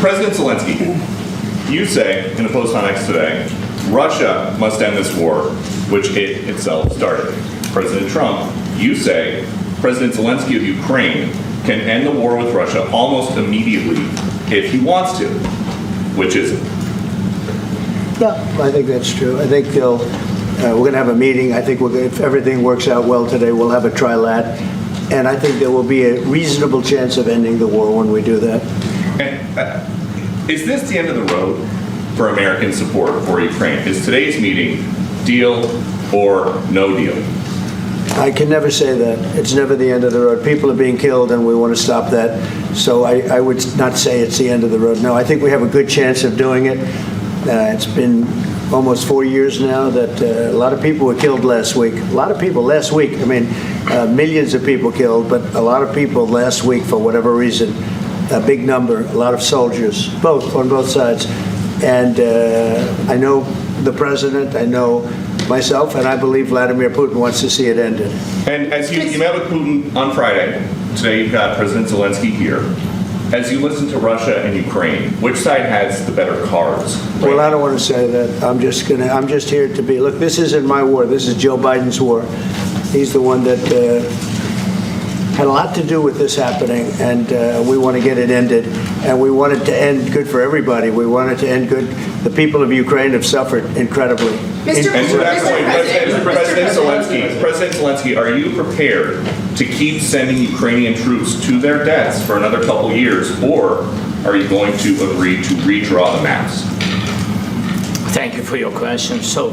President Zelenskyy, you say in a post on X today, Russia must end this war, which it itself started. President Trump, you say President Zelenskyy of Ukraine can end the war with Russia almost immediately if he wants to. Which is it? No, I think that's true. I think we're going to have a meeting. I think if everything works out well today, we'll have a trilat. And I think there will be a reasonable chance of ending the war when we do that. And, is this the end of the road for American support for Ukraine? Is today's meeting deal or no deal? I can never say that. It's never the end of the road. People are being killed, and we want to stop that. So I would not say it's the end of the road. No, I think we have a good chance of doing it. It's been almost 4 years now that a lot of people were killed last week. A lot of people last week. I mean, millions of people killed, but a lot of people last week for whatever reason. A big number, a lot of soldiers, on both sides. And I know the president, I know myself, and I believe Vladimir Putin wants to see it ended. And as you met with Putin on Friday, today you've got President Zelenskyy here. As you listen to Russia and Ukraine, which side has the better cards? Right? Well, I don't want to say that. I'm just here to be. Look, this isn't my war. This is Joe Biden's war. He's the one that had a lot to do with this happening, and we want to get it ended. And we want it to end good for everybody. We want it to end good. The people of Ukraine have suffered incredibly. And to that point, President Zelenskyy, are you prepared to keep sending Ukrainian troops to their deaths for another couple years, or are you going to agree to redraw the maps? Thank you for your question. So,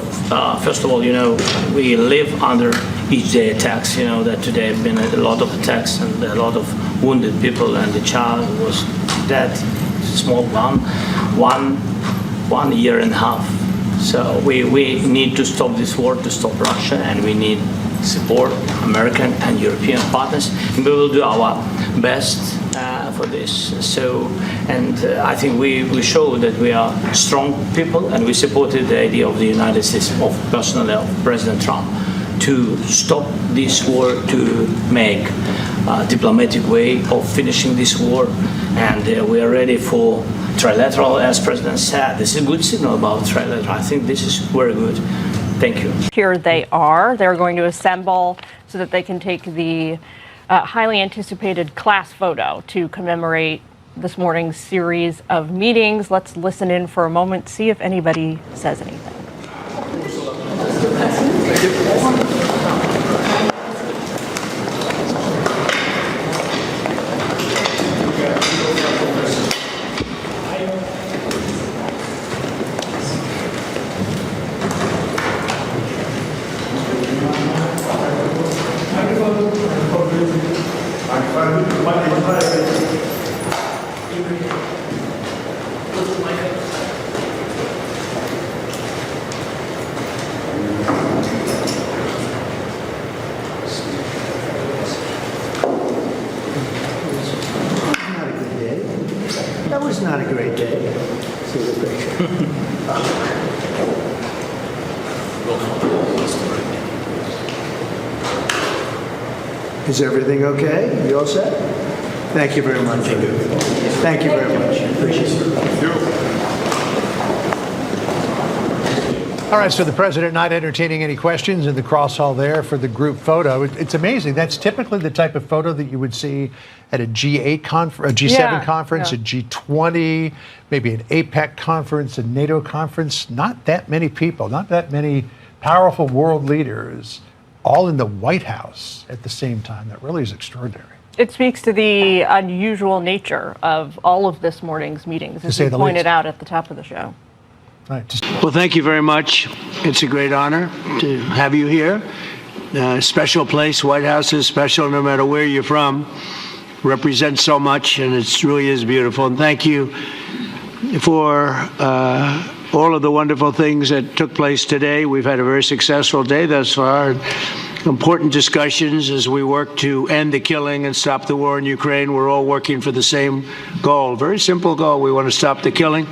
first of all, we live under each day attacks. You know that today have been a lot of attacks and a lot of wounded people, and the child was dead, small one year and a half. So we need to stop this war, to stop Russia, and we need support American and European partners, and we will do our best for this. So, and I think we show that we are strong people, and we supported the idea of the United States, personally of President Trump, to stop this war, to make a diplomatic way of finishing this war, and we are ready for trilateral, as President said. This is a good signal about trilateral. I think this is very good. Thank you. Here they are. They're going to assemble so that they can take the highly anticipated class photo to commemorate this morning's series of meetings. Let's listen in for a moment, see if anybody says anything. That was not a great day. See the picture. Is everything okay? You all set? Thank you very much. Thank you very much. Appreciate it. All right, so the president not entertaining any questions in the cross hall there for the group photo. It's amazing. That's typically the type of photo that you would see at a G8 conference, a G7 conference, a G20, maybe an APEC conference, a NATO conference. Not that many people, not that many powerful world leaders, all in the White House at the same time. That really is extraordinary. It speaks to the unusual nature of all of this morning's meetings, as you pointed out at the top of the show. Right. Well, thank you very much. It's a great honor to have you here. Special place. White House is special no matter where you're from. Represents so much, and it really is beautiful. And thank you for all of the wonderful things that took place today. We've had a very successful day thus far. Important discussions as we work to end the killing and stop the war in Ukraine. We're all working for the same goal. Very simple goal. We want to stop the killing,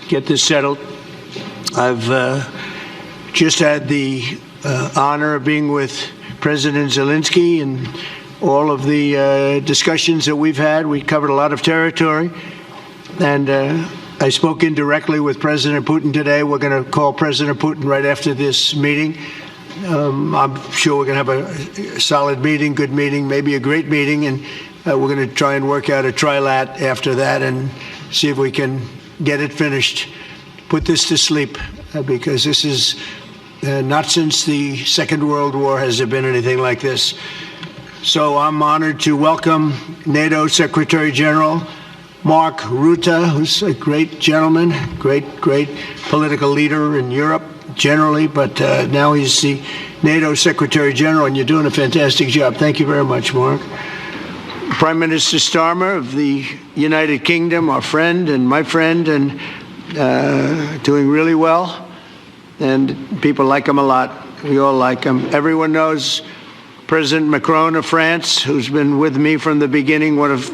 get this settled. I've just had the honor of being with President Zelenskyy and all of the discussions that we've had. We covered a lot of territory. And I spoke indirectly with President Putin today. We're going to call President Putin right after this meeting. I'm sure we're going to have a solid meeting, good meeting, maybe a great meeting, and we're going to try and work out a trilat after that and see if we can get it finished, put this to sleep, because this is not since the Second World War has there been anything like this. So I'm honored to welcome NATO Secretary General Mark Rutte, who's a great gentleman, great political leader in Europe generally, but now he's the NATO Secretary General, and you're doing a fantastic job. Thank you very much, Mark. Prime Minister Starmer of the United Kingdom, our friend and my friend, and doing really well. And people like him a lot. We all like him. Everyone knows President Macron of France, who's been with me from the beginning, one of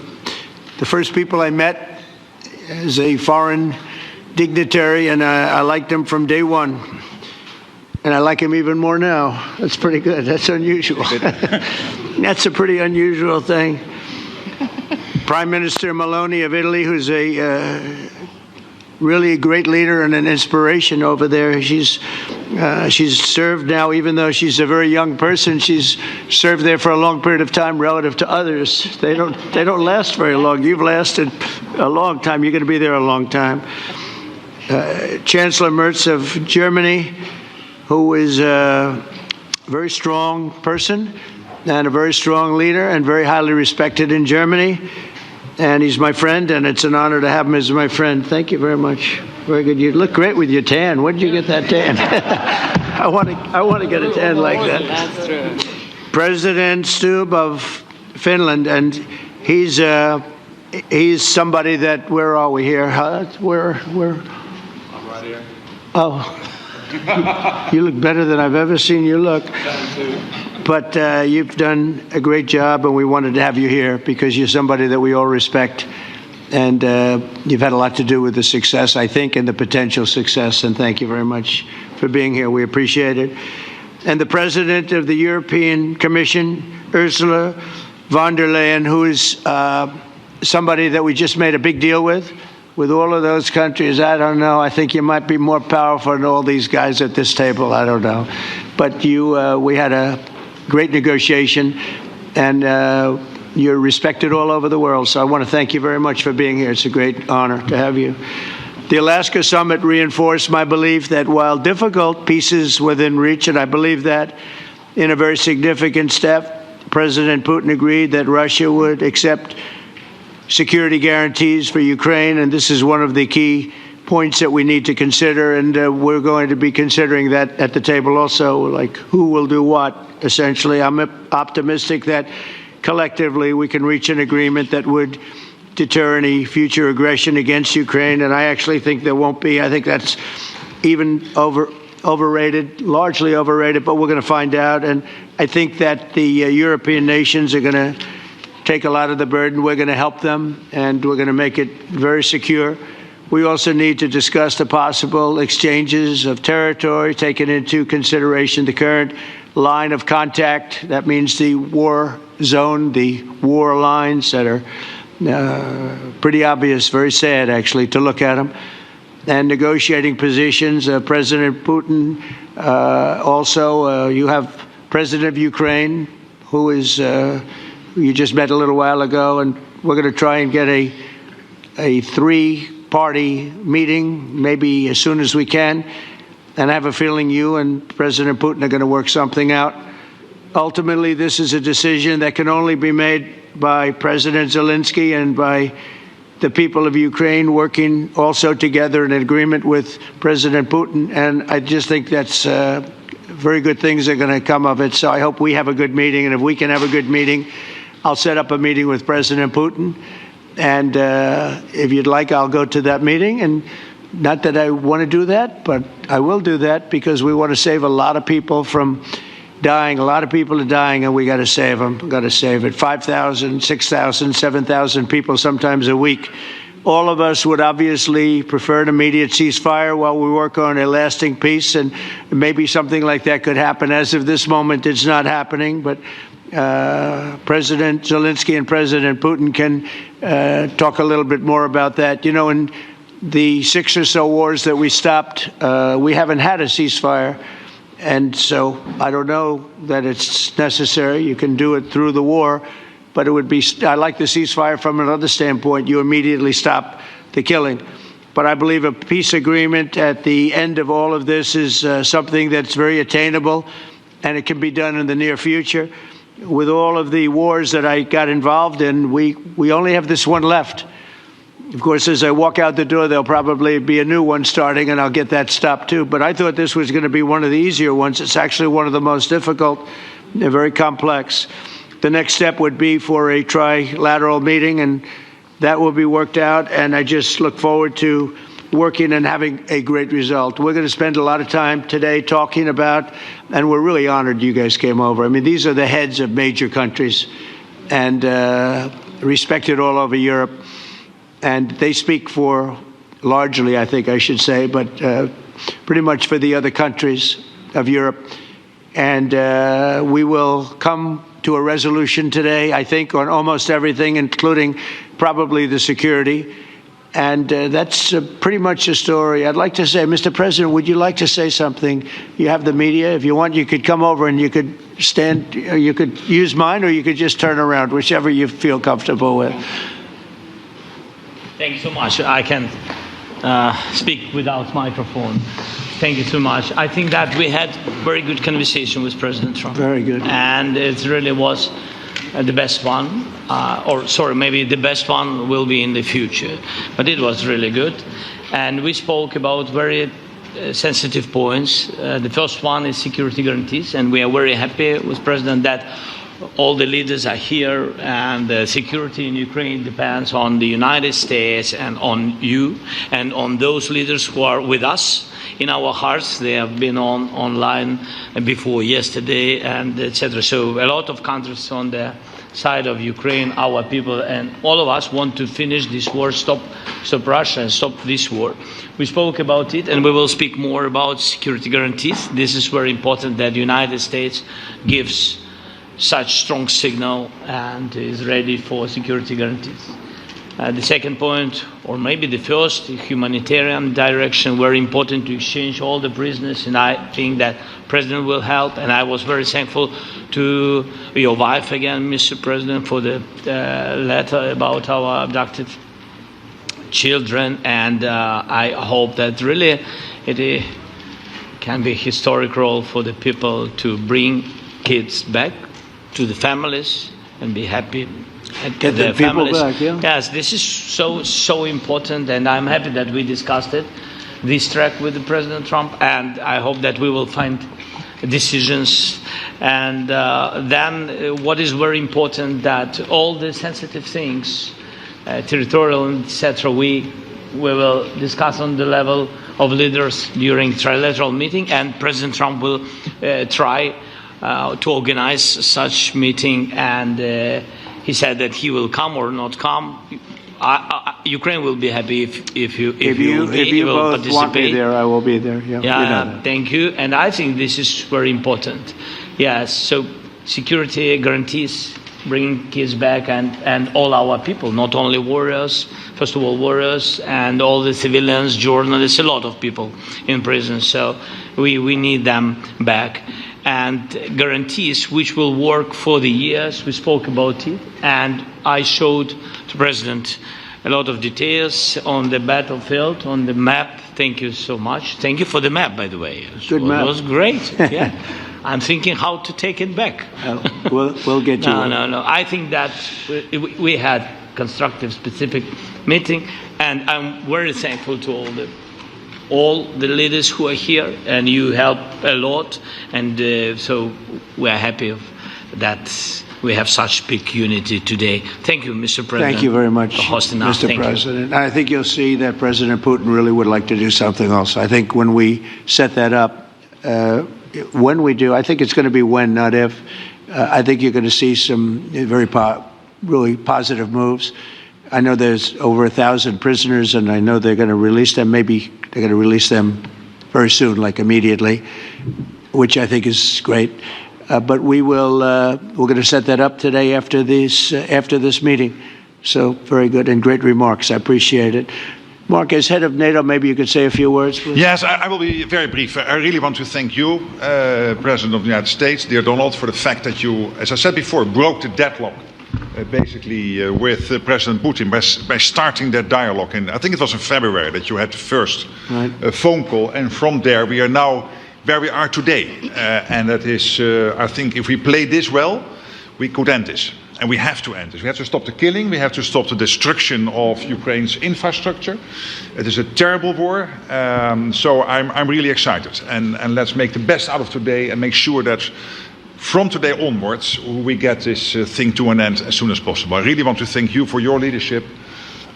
the first people I met as a foreign dignitary, and I liked him from day one. And I like him even more now. That's pretty good. That's unusual. That's a pretty unusual thing. Prime Minister Meloni of Italy, who's really a great leader and an inspiration over there. She's served now, even though she's a very young person, she's served there for a long period of time relative to others. They don't last very long. You've lasted a long time. You're going to be there a long time. Chancellor Merz of Germany, who is a very strong person and a very strong leader and very highly respected in Germany. And he's my friend, and it's an honor to have him as my friend. Thank you very much. Very good. You look great with your tan. Where did you get that tan? I want to get a tan like that. That's true. President Stubb of Finland, and he's somebody that, where are we here? Where? I'm right here. Oh, you look better than I've ever seen you look. But you've done a great job, and we wanted to have you here because you're somebody that we all respect. And you've had a lot to do with the success, I think, and the potential success. And thank you very much for being here. We appreciate it. And the President of the European Commission, Ursula von der Leyen, who is somebody that we just made a big deal with all of those countries. I don't know. I think you might be more powerful than all these guys at this table. I don't know. But we had a great negotiation, and you're respected all over the world. So I want to thank you very much for being here. It's a great honor to have you. The Alaska Summit reinforced my belief that while difficult, peace is within reach, and I believe that in a very significant step, President Putin agreed that Russia would accept security guarantees for Ukraine, and this is one of the key points that we need to consider, and we're going to be considering that at the table also, like who will do what, essentially. I'm optimistic that collectively we can reach an agreement that would deter any future aggression against Ukraine, and I actually think there won't be. I think that's even overrated, largely overrated, but we're going to find out, and I think that the European nations are going to take a lot of the burden. We're going to help them, and we're going to make it very secure. We also need to discuss the possible exchanges of territory, taking into consideration the current line of contact. That means the war zone, the war lines that are pretty obvious, very sad, actually, to look at them. And negotiating positions. President Putin, also, you have President of Ukraine, who is, you just met a little while ago, and we're going to try and get a three-party meeting, maybe as soon as we can. And I have a feeling you and President Putin are going to work something out. Ultimately, this is a decision that can only be made by President Zelenskyy and by the people of Ukraine working also together in agreement with President Putin. And I just think that's very good things are going to come of it. So I hope we have a good meeting. And if we can have a good meeting, I'll set up a meeting with President Putin. And if you'd like, I'll go to that meeting. And not that I want to do that, but I will do that because we want to save a lot of people from dying. A lot of people are dying, and we got to save them. We've got to save it. 5,000, 6,000, 7,000 people sometimes a week. All of us would obviously prefer an immediate ceasefire while we work on a lasting peace, and maybe something like that could happen. As of this moment, it's not happening, but President Zelenskyy and President Putin can talk a little bit more about that. You know, in the 6 or so wars that we stopped, we haven't had a ceasefire. And so I don't know that it's necessary. You can do it through the war, but it would be, I like the ceasefire from another standpoint. You immediately stop the killing. But I believe a peace agreement at the end of all of this is something that's very attainable, and it can be done in the near future. With all of the wars that I got involved in, we only have this one left. Of course, as I walk out the door, there'll probably be a new one starting, and I'll get that stopped too. But I thought this was going to be one of the easier ones. It's actually one of the most difficult. They're very complex. The next step would be for a trilateral meeting, and that will be worked out. And I just look forward to working and having a great result. We're going to spend a lot of time today talking about, and we're really honored you guys came over. I mean, these are the heads of major countries and respected all over Europe. And they speak for, largely, I think I should say, but pretty much for the other countries of Europe. And we will come to a resolution today, I think, on almost everything, including probably the security. And that's pretty much the story. I'd like to say, Mr. President, would you like to say something? You have the media. If you want, you could come over and you could stand, you could use mine, or you could just turn around, whichever you feel comfortable with. Thank you so much. I can speak without microphone. Thank you so much. I think that we had very good conversation with President Trump. Very good. And it really was the best one. Maybe the best one will be in the future. But it was really good. And we spoke about very sensitive points. The first one is security guarantees. And we are very happy with President that all the leaders are here, and the security in Ukraine depends on the United States and on you and on those leaders who are with us in our hearts. They have been online before yesterday, and etc. So a lot of countries on the side of Ukraine, our people, and all of us want to finish this war, stop Russia and stop this war. We spoke about it, and we will speak more about security guarantees. This is very important that the United States gives such strong signal and is ready for security guarantees. The second point, or maybe the first, the humanitarian direction, very important to exchange all the prisoners, and I think that President will help. And I was very thankful to your wife again, Mr. President, for the letter about our abducted children, and I hope that really it can be a historic role for the people to bring kids back to the families and be happy at Get the people families. back, yeah. Yes, this is so important, and I'm happy that we discussed it, this track with the President Trump, and I hope that we will find decisions. And then what is very important, that all the sensitive things, territorial, etc., we will discuss on the level of leaders during trilateral meeting, and President Trump will try to organize such meeting, and he said that he will come or not come. Ukraine will be happy if you both participate. Want me there, I will be there. Yeah, you know that. Thank you. And I think this is very important. Yes, so security guarantees, bringing kids back, and all our people, not only warriors, first of all warriors, and all the civilians, journalists, a lot of people in prison. So we need them back. And guarantees which will work for the years. We spoke about it, and I showed to President a lot of details on the battlefield, on the map. Thank you so much. Thank you for the map, by the way. Good map. It was great. Yeah, I'm thinking how to take it back. We'll get you. No. I think that we had constructive, specific meeting, and I'm very thankful to all the leaders who are here, and you help a lot, and so we are happy that we have such big unity today. Thank you, Mr. President. Thank you very much, for hosting us. Mr. President. I think you'll see that President Putin really would like to do something else. I think when we set that up, when we do, I think it's going to be when, not if. I think you're going to see some very really positive moves. I know there's over 1,000 prisoners, and I know they're going to release them. Maybe they're going to release them very soon, like immediately, which I think is great. But we're going to set that up today after this meeting. So very good and great remarks. I appreciate it. Mark, as head of NATO, maybe you could say a few words, please. Yes, I will be very brief. I really want to thank you, President of the United States, dear Donald, for the fact that you, as I said before, broke the deadlock with President Putin by starting that dialogue. And I think it was in February that you had the first phone call. And from there, we are now where we are today. And that is, I think, if we play this well, we could end this. And we have to end this. We have to stop the killing. We have to stop the destruction of Ukraine's infrastructure. It is a terrible war. So I'm really excited. And let's make the best out of today and make sure that from today onwards, we get this thing to an end as soon as possible. I really want to thank you for your leadership,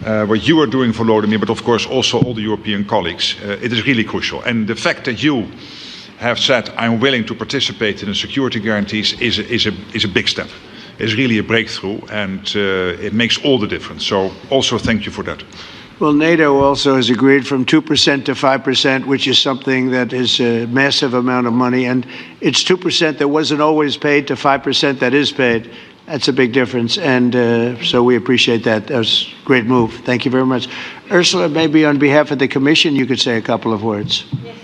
what you are doing for Volodymyr, but of course also all the European colleagues. It is really crucial. And the fact that you have said, I'm willing to participate in the security guarantees is a big step. It's really a breakthrough, and it makes all the difference. So also thank you for that. Well, NATO also has agreed from 2% to 5%, which is something that is a massive amount of money. And it's 2% that wasn't always paid to 5% that is paid. That's a big difference. And so we appreciate that. That was a great move. Thank you very much. Ursula, maybe on behalf of the Commission, you could say a couple of words. Yes.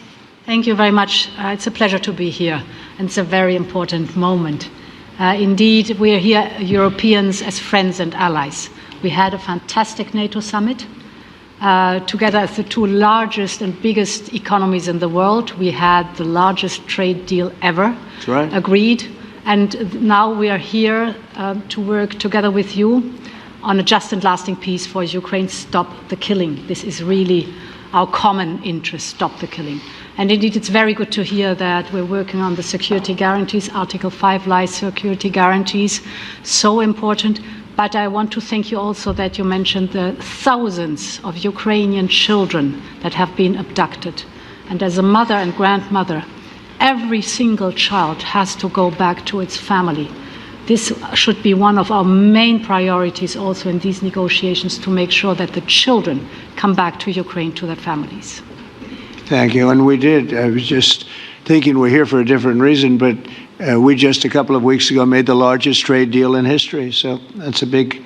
Thank you very much. It's a pleasure to be here. And it's a very important moment. Indeed, we are here, Europeans, as friends and allies. We had a fantastic NATO summit. Together as the two largest and biggest economies in the world, we had the largest trade deal ever agreed. And now we are here to work together with you on a just and lasting peace for Ukraine. Stop the killing. This is really our common interest, stop the killing. And indeed, it's very good to hear that we're working on the security guarantees, Article 5 lies security guarantees, so important. But I want to thank you also that you mentioned the thousands of Ukrainian children that have been abducted. And as a mother and grandmother, every single child has to go back to its family. This should be one of our main priorities also in these negotiations, to make sure that the children come back to Ukraine, to their families. Thank you. And we did. I was just thinking we're here for a different reason, but we just a couple of weeks ago made the largest trade deal in history. So that's a big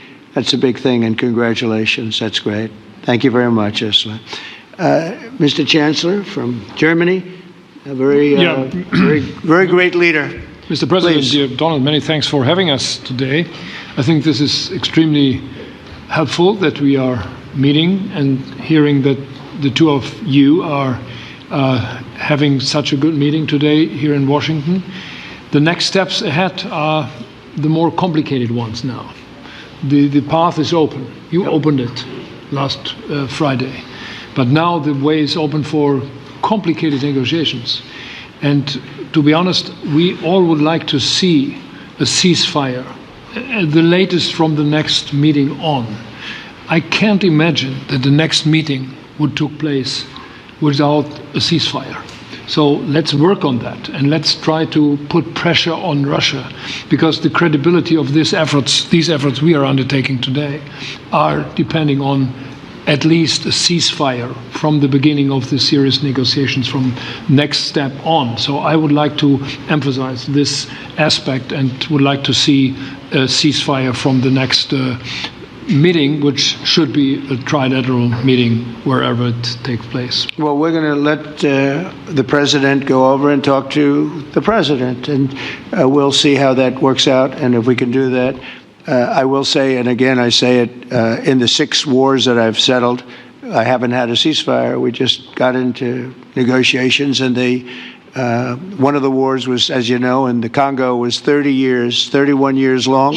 thing, and congratulations. That's great. Thank you very much, Ursula. Mr. Chancellor from Germany, a very great leader. Mr. President, Please. dear Donald, many thanks for having us today. I think this is extremely helpful that we are meeting and hearing that the two of you are having such a good meeting today here in Washington. The next steps ahead are the more complicated ones now. The path is open. You opened it last Friday. But now the way is open for complicated negotiations. And to be honest, we all would like to see a ceasefire, the latest from the next meeting on. I can't imagine that the next meeting would take place without a ceasefire. So let's work on that, and let's try to put pressure on Russia, because the credibility of these efforts we are undertaking today, are depending on at least a ceasefire from the beginning of the serious negotiations from next step on. So I would like to emphasize this aspect and would like to see a ceasefire from the next meeting, which should be a trilateral meeting wherever it takes place. Well, we're going to let the president go over and talk to the president, and we'll see how that works out, and if we can do that. I will say, and again I say it, in the 6 wars that I've settled, I haven't had a ceasefire. We just got into negotiations, and one of the wars was, as you know, in the Congo was 31 years long.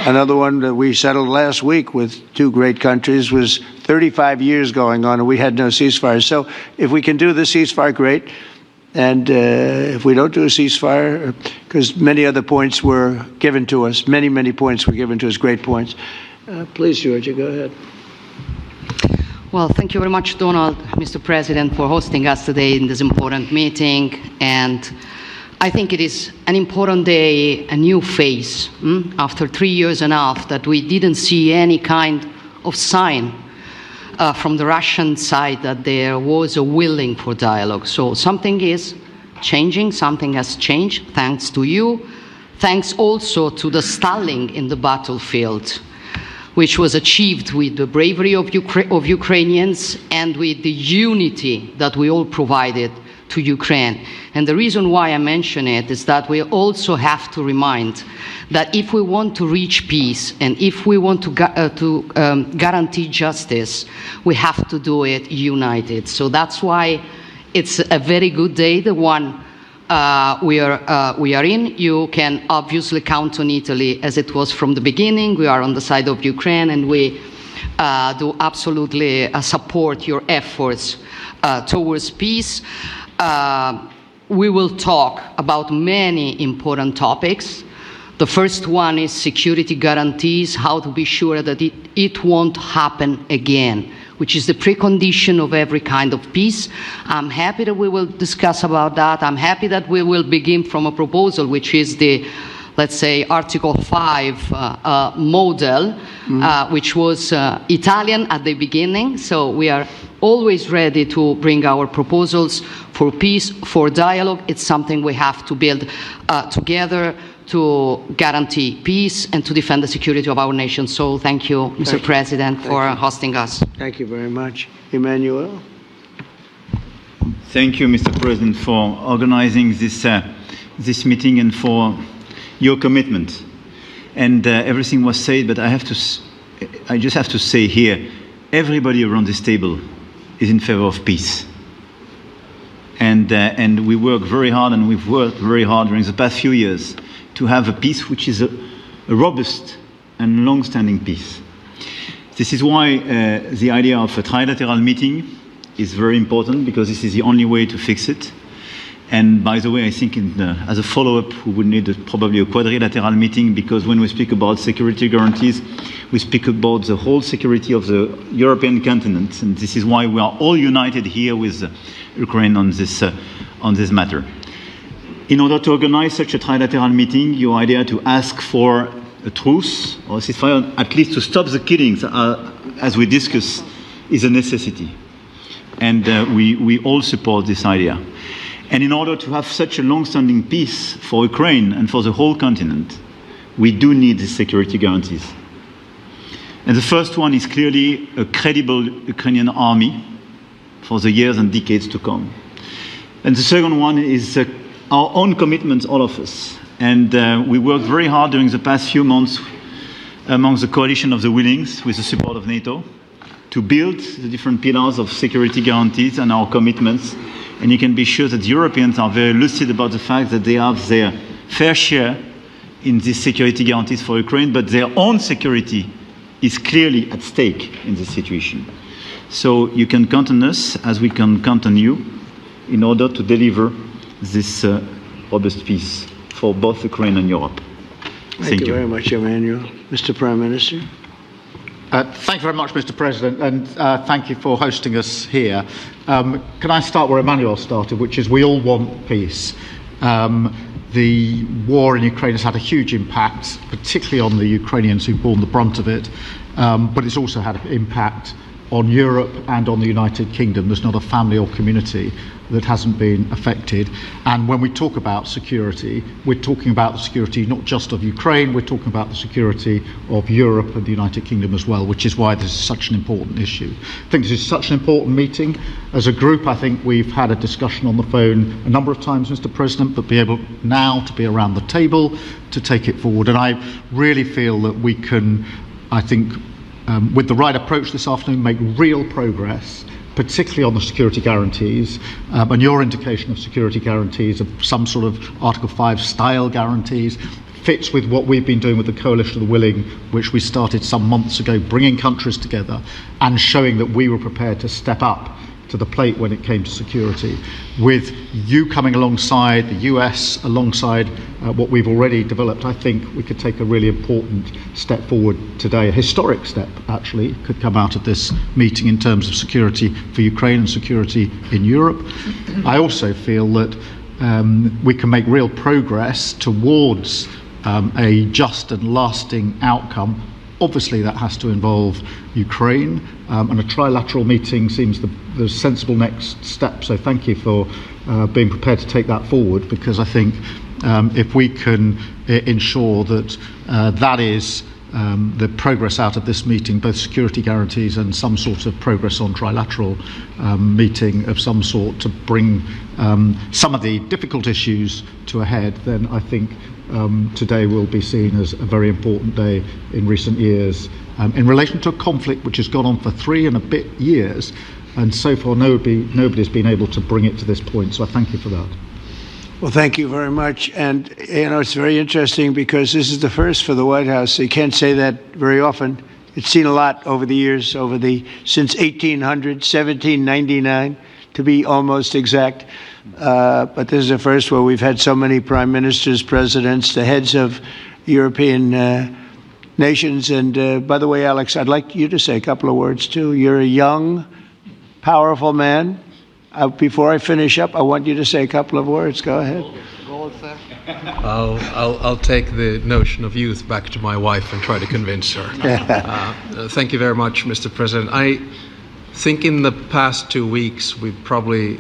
Another one that we settled last week with 2 great countries was 35 years going on, and we had no ceasefire. So if we can do the ceasefire, great. And if we don't do a ceasefire, because many other points were given to us, many points were given to us, great points. Please, Georgia, go ahead. Well, thank you very much, Donald, Mr. President, for hosting us today in this important meeting. And I think it is an important day, a new phase, after 3 years and a half that we didn't see any kind of sign from the Russian side that there was a willing for dialogue. So something is changing, something has changed, thanks to you. Thanks also to the stalling in the battlefield. which was achieved with the bravery of Ukrainians and with the unity that we all provided to Ukraine. And the reason why I mention it is that we also have to remind that if we want to reach peace and if we want to guarantee justice, we have to do it united. So that's why it's a very good day, the one we are in. You can obviously count on Italy as it was from the beginning. We are on the side of Ukraine, and we do absolutely support your efforts towards peace. We will talk about many important topics. The first one is security guarantees, how to be sure that it won't happen again, which is the precondition of every kind of peace. I'm happy that we will discuss about that. I'm happy that we will begin from a proposal, which is the, let's say, Article 5 model, which was Italian at the beginning. So we are always ready to bring our proposals for peace, for dialogue. It's something we have to build together to guarantee peace and to defend the security of our nation. So thank you, Mr. President, for hosting us. Thank you very much. Emmanuel? Thank you, Mr. President, for organizing this meeting and for your commitment. And everything was said, but I just have to say here, everybody around this table is in favor of peace. And we work very hard, and we've worked very hard during the past few years to have a peace which is a robust and long-standing peace. This is why the idea of a trilateral meeting is very important, because this is the only way to fix it. And by the way, I think as a follow-up, we would need probably a quadrilateral meeting, because when we speak about security guarantees, we speak about the whole security of the European continent. And this is why we are all united here with Ukraine on this matter. In order to organize such a trilateral meeting, your idea to ask for a truce or a ceasefire, at least to stop the killings, as we discussed, is a necessity. And we all support this idea. And in order to have such a long-standing peace for Ukraine and for the whole continent, we do need these security guarantees. And the first one is clearly a credible Ukrainian army for the years and decades to come. And the second one is our own commitments, all of us. And we worked very hard during the past few months among the coalition of the willings, with the support of NATO, to build the different pillars of security guarantees and our commitments. And you can be sure that the Europeans are very lucid about the fact that they have their fair share in these security guarantees for Ukraine, but their own security is clearly at stake in this situation. So you can count on us, as we can count on you, in order to deliver this robust peace for both Ukraine and Europe. Thank you very much, Emmanuel. Mr. Prime Minister? Thank you very much, Mr. President, and thank you for hosting us here. Can I start where Emmanuel started, which is we all want peace. The war in Ukraine has had a huge impact, particularly on the Ukrainians who've borne the brunt of it, but it's also had an impact on Europe and on the United Kingdom. There's not a family or community that hasn't been affected. And when we talk about security, we're talking about the security not just of Ukraine, we're talking about the security of Europe and the United Kingdom as well, which is why this is such an important issue. I think this is such an important meeting. As a group, I think we've had a discussion on the phone a number of times, Mr. President, but be able now to be around the table to take it forward. And I really feel that we can, I think, with the right approach this afternoon, make real progress, particularly on the security guarantees, and your indication of security guarantees, of some sort of Article 5 style guarantees, fits with what we've been doing with the Coalition of the Willing, which we started some months ago, bringing countries together and showing that we were prepared to step up to the plate when it came to security. With you coming alongside, the US alongside what we've already developed, I think we could take a really important step forward today. A historic step, actually, could come out of this meeting in terms of security for Ukraine and security in Europe. I also feel that we can make real progress towards a just and lasting outcome. Obviously, that has to involve Ukraine, and a trilateral meeting seems the sensible next step. So thank you for being prepared to take that forward, because I think if we can ensure that that is the progress out of this meeting, both security guarantees and some sort of progress on trilateral meeting of some sort to bring some of the difficult issues to a head, then I think today will be seen as a very important day in recent years in relation to a conflict which has gone on for 3 and a bit years, and so far nobody's been able to bring it to this point. So I thank you for that. Well, thank you very much. And, it's very interesting because this is the first for the White House. You can't say that very often. It's seen a lot over the years, since 1800, 1799, to be almost exact. But this is the first where we've had so many prime ministers, presidents, the heads of European nations. And by the way, Alex, I'd like you to say a couple of words, too. You're a young, powerful man. Before I finish up, I want you to say a couple of words. Go ahead. I'll take the notion of youth back to my wife and try to convince her. Thank you very much, Mr. President. I think in the past 2 weeks, we've probably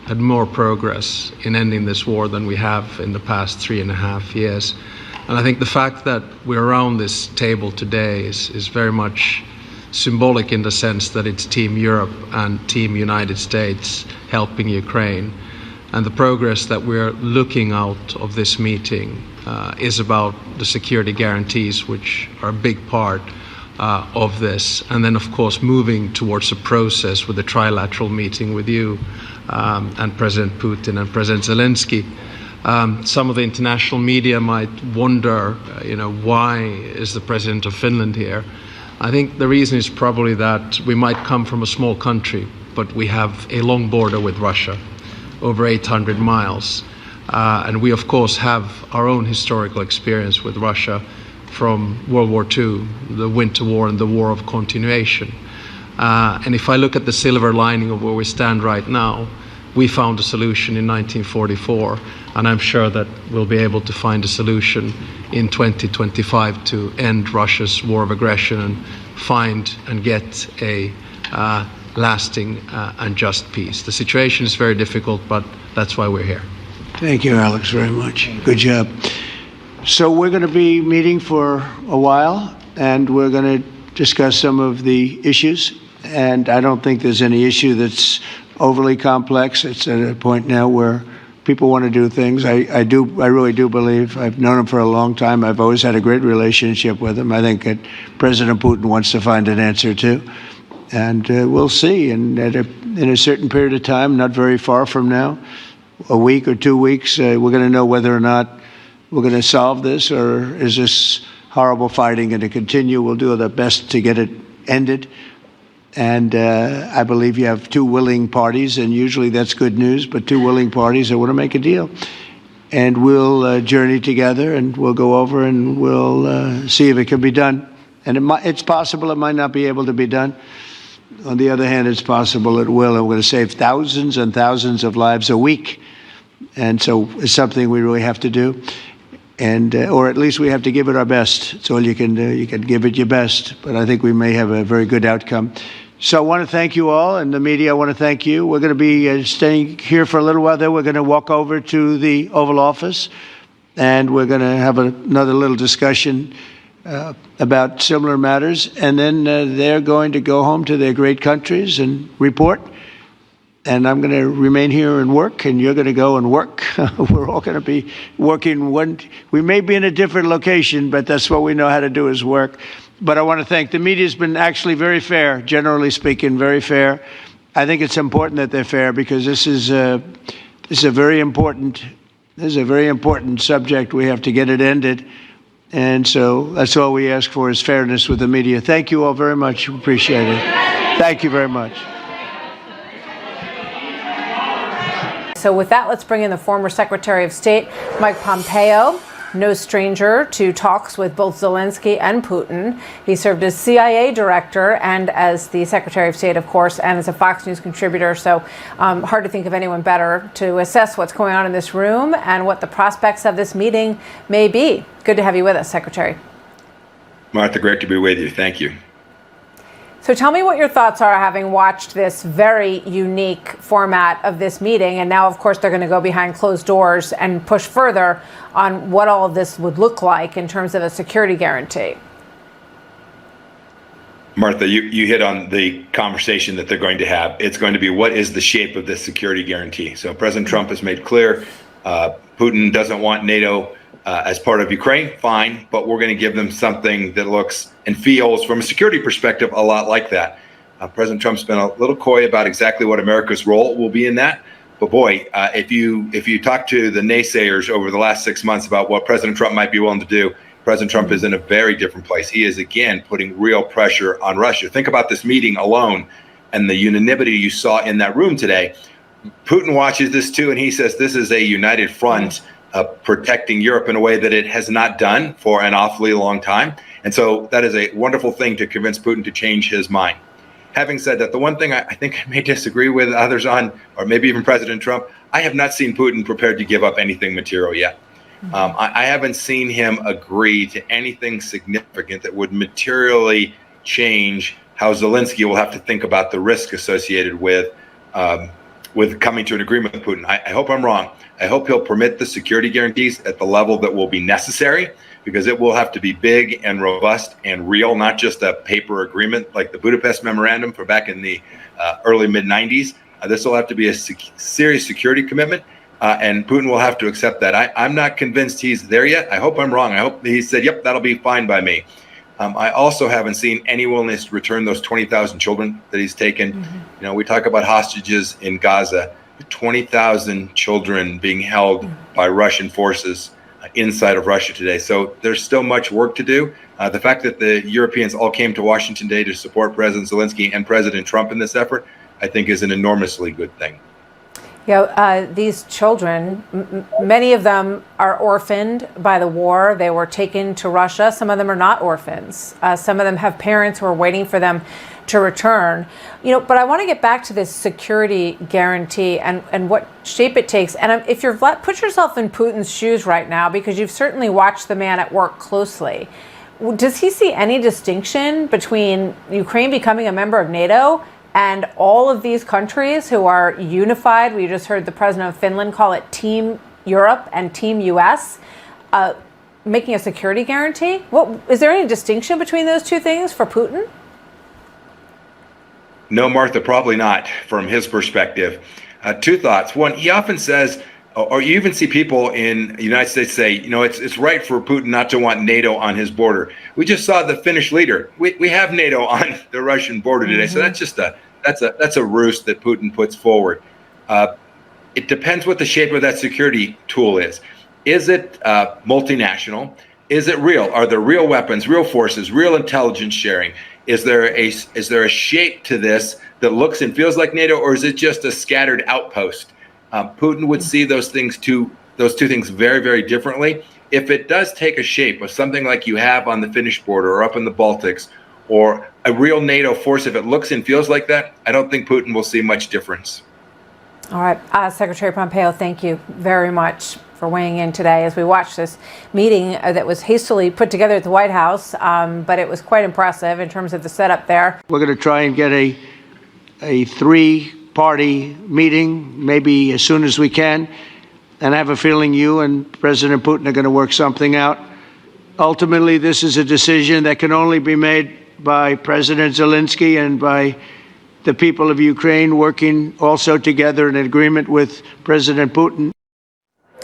had more progress in ending this war than we have in the past 3.5 years. And I think the fact that we're around this table today is very much symbolic in the sense that it's Team Europe and Team United States helping Ukraine. And the progress that we're looking out of this meeting is about the security guarantees, which are a big part of this. And then, of course, moving towards a process with a trilateral meeting with you and President Putin and President Zelenskyy. Some of the international media might wonder, why is the President of Finland here? I think the reason is probably that we might come from a small country, but we have a long border with Russia, over 800 miles. And we, of course, have our own historical experience with Russia from World War II, the Winter War and the War of Continuation. And if I look at the silver lining of where we stand right now, we found a solution in 1944, and I'm sure that we'll be able to find a solution in 2025 to end Russia's war of aggression and find and get a lasting and just peace. The situation is very difficult, but that's why we're here. Thank you, Alex, very much. Good job. So we're going to be meeting for a while, and we're going to discuss some of the issues. And I don't think there's any issue that's overly complex. It's at a point now where people want to do things. I really do believe. I've known him for a long time. I've always had a great relationship with him. I think that President Putin wants to find an answer too. And we'll see. And in a certain period of time, not very far from now, a week or 2 weeks, we're going to know whether or not we're going to solve this, or is this horrible fighting going to continue. We'll do our best to get it ended. And I believe you have 2 willing parties, and usually that's good news, but 2 willing parties that want to make a deal. And we'll journey together, and we'll go over, and we'll see if it can be done. And it's possible it might not be able to be done. On the other hand, it's possible it will, and we're going to save thousands and thousands of lives a week. And so it's something we really have to do. And or at least we have to give it our best. It's all you can do. You can give it your best. But I think we may have a very good outcome. So I want to thank you all, and the media, I want to thank you. We're going to be staying here for a little while. Then we're going to walk over to the Oval Office, and we're going to have another little discussion about similar matters. And then they're going to go home to their great countries and report. And I'm going to remain here and work, and you're going to go and work. We're all going to be working. We may be in a different location, but that's what we know how to do, is work. But I want to thank the media. Has been actually very fair, generally speaking, very fair. I think it's important that they're fair, because this is a very important subject. We have to get it ended. And so that's all we ask for, is fairness with the media. Thank you all very much. Appreciate it. Thank you very much. So with that, let's bring in the former Secretary of State, Mike Pompeo, no stranger to talks with both Zelenskyy and Putin. He served as CIA director and as the Secretary of State, of course, and as a Fox News contributor. So hard to think of anyone better to assess what's going on in this room and what the prospects of this meeting may be. Good to have you with us, Secretary. Martha, great to be with you. Thank you. So tell me what your thoughts are, having watched this very unique format of this meeting. And now, of course, they're going to go behind closed doors and push further on what all of this would look like in terms of a security guarantee. Martha, you hit on the conversation that they're going to have. It's going to be, what is the shape of this security guarantee? So President Trump has made clear Putin doesn't want NATO as part of Ukraine. Fine, but we're going to give them something that looks and feels, from a security perspective, a lot like that. President Trump's been a little coy about exactly what America's role will be in that. But boy, if you talk to the naysayers over the last 6 months about what President Trump might be willing to do, President Trump is in a very different place. He is, again, putting real pressure on Russia. Think about this meeting alone and the unanimity you saw in that room today. Putin watches this too, and he says this is a united front protecting Europe in a way that it has not done for an awfully long time. And so that is a wonderful thing to convince Putin to change his mind. Having said that, the one thing I think I may disagree with others on, or maybe even President Trump, I have not seen Putin prepared to give up anything material yet. I haven't seen him agree to anything significant that would materially change how Zelenskyy will have to think about the risk associated with coming to an agreement with Putin. I hope I'm wrong. I hope he'll permit the security guarantees at the level that will be necessary, because it will have to be big and robust and real, not just a paper agreement like the Budapest Memorandum for back in the early mid-90s. This will have to be a serious security commitment. And Putin will have to accept that. I'm not convinced he's there yet. I hope I'm wrong. I hope he said, yep, that'll be fine by me. I also haven't seen any willingness to return those 20,000 children that he's taken. You know, we talk about hostages in Gaza, 20,000 children being held by Russian forces inside of Russia today. So there's still much work to do. The fact that the Europeans all came to Washington today to support President Zelenskyy and President Trump in this effort, I think is an enormously good thing. Yeah, these children, many of them are orphaned by the war. They were taken to Russia. Some of them are not orphans. Some of them have parents who are waiting for them to return. You know, but I want to get back to this security guarantee and what shape it takes. And if you're put yourself in Putin's shoes right now, because you've certainly watched the man at work closely. Does he see any distinction between Ukraine becoming a member of NATO and all of these countries who are unified? We just heard the president of Finland call it Team Europe and Team US, making a security guarantee. Is there any distinction between those two things for Putin? No, Martha, probably not from his perspective. Two thoughts. One, he often says, or you even see people in the United States say, you know, it's right for Putin not to want NATO on his border. We just saw the Finnish leader. We have NATO on the Russian border today. So that's just that's a ruse that Putin puts forward. It depends what the shape of that security tool is. Is it multinational? Is it real? Are there real weapons, real forces, real intelligence sharing? Is there a shape to this that looks and feels like NATO, or is it just a scattered outpost? Putin would see those two things very, very differently. If it does take a shape of something like you have on the Finnish border or up in the Baltics, or a real NATO force, if it looks and feels like that, I don't think Putin will see much difference. All right, Secretary Pompeo, thank you very much for weighing in today as we watch this meeting that was hastily put together at the White House, but it was quite impressive in terms of the setup there. We're going to try and get a three-party meeting, maybe as soon as we can, and I have a feeling you and President Putin are going to work something out. Ultimately, this is a decision that can only be made by President Zelenskyy and by the people of Ukraine working also together in agreement with President Putin.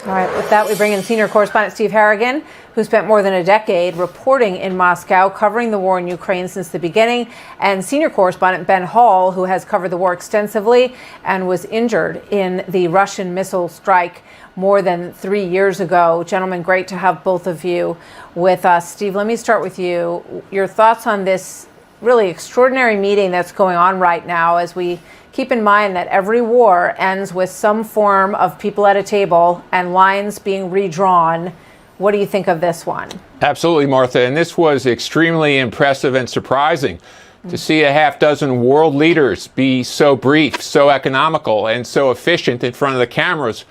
All right, with that, we bring in senior correspondent Steve Harrigan, who spent more than a decade reporting in Moscow, covering the war in Ukraine since the beginning, and senior correspondent Ben Hall, who has covered the war extensively and was injured in the Russian missile strike more than 3 years ago. Gentlemen, great to have both of you with us. Steve, let me start with you. Your thoughts on this really extraordinary meeting that's going on right now, as we keep in mind that every war ends with some form of people at a table and lines being redrawn. What do you think of this one? Absolutely, Martha. And this was extremely impressive and surprising to see a half dozen world leaders be so brief, so economical, and so efficient in front of the cameras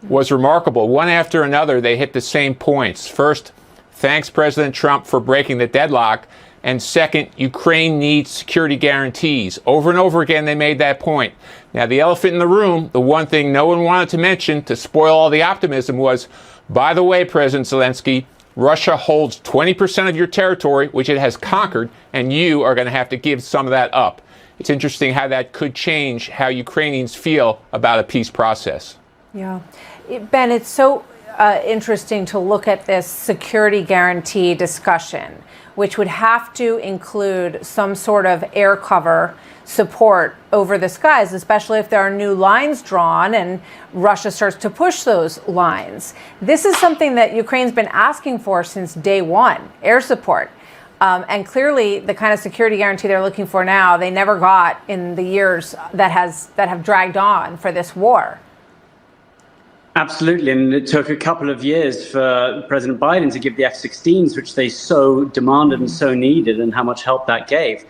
was remarkable. One after another, they hit the same points. First, thanks President Trump for breaking the deadlock. And second, Ukraine needs security guarantees. Over and over again, they made that point. Now, the elephant in the room, the one thing no one wanted to mention to spoil all the optimism was, by the way, President Zelenskyy, Russia holds 20% of your territory, which it has conquered, and you are going to have to give some of that up. It's interesting how that could change how Ukrainians feel about a peace process. Yeah. Ben, it's so interesting to look at this security guarantee discussion, which would have to include some sort of air cover support over the skies, especially if there are new lines drawn and Russia starts to push those lines. This is something that Ukraine's been asking for since day one, air support. And clearly the kind of security guarantee they're looking for now, they never got in the years that have dragged on for this war. Absolutely, and it took a couple of years for President Biden to give the F-16s, which they so demanded and so needed, and how much help that gave.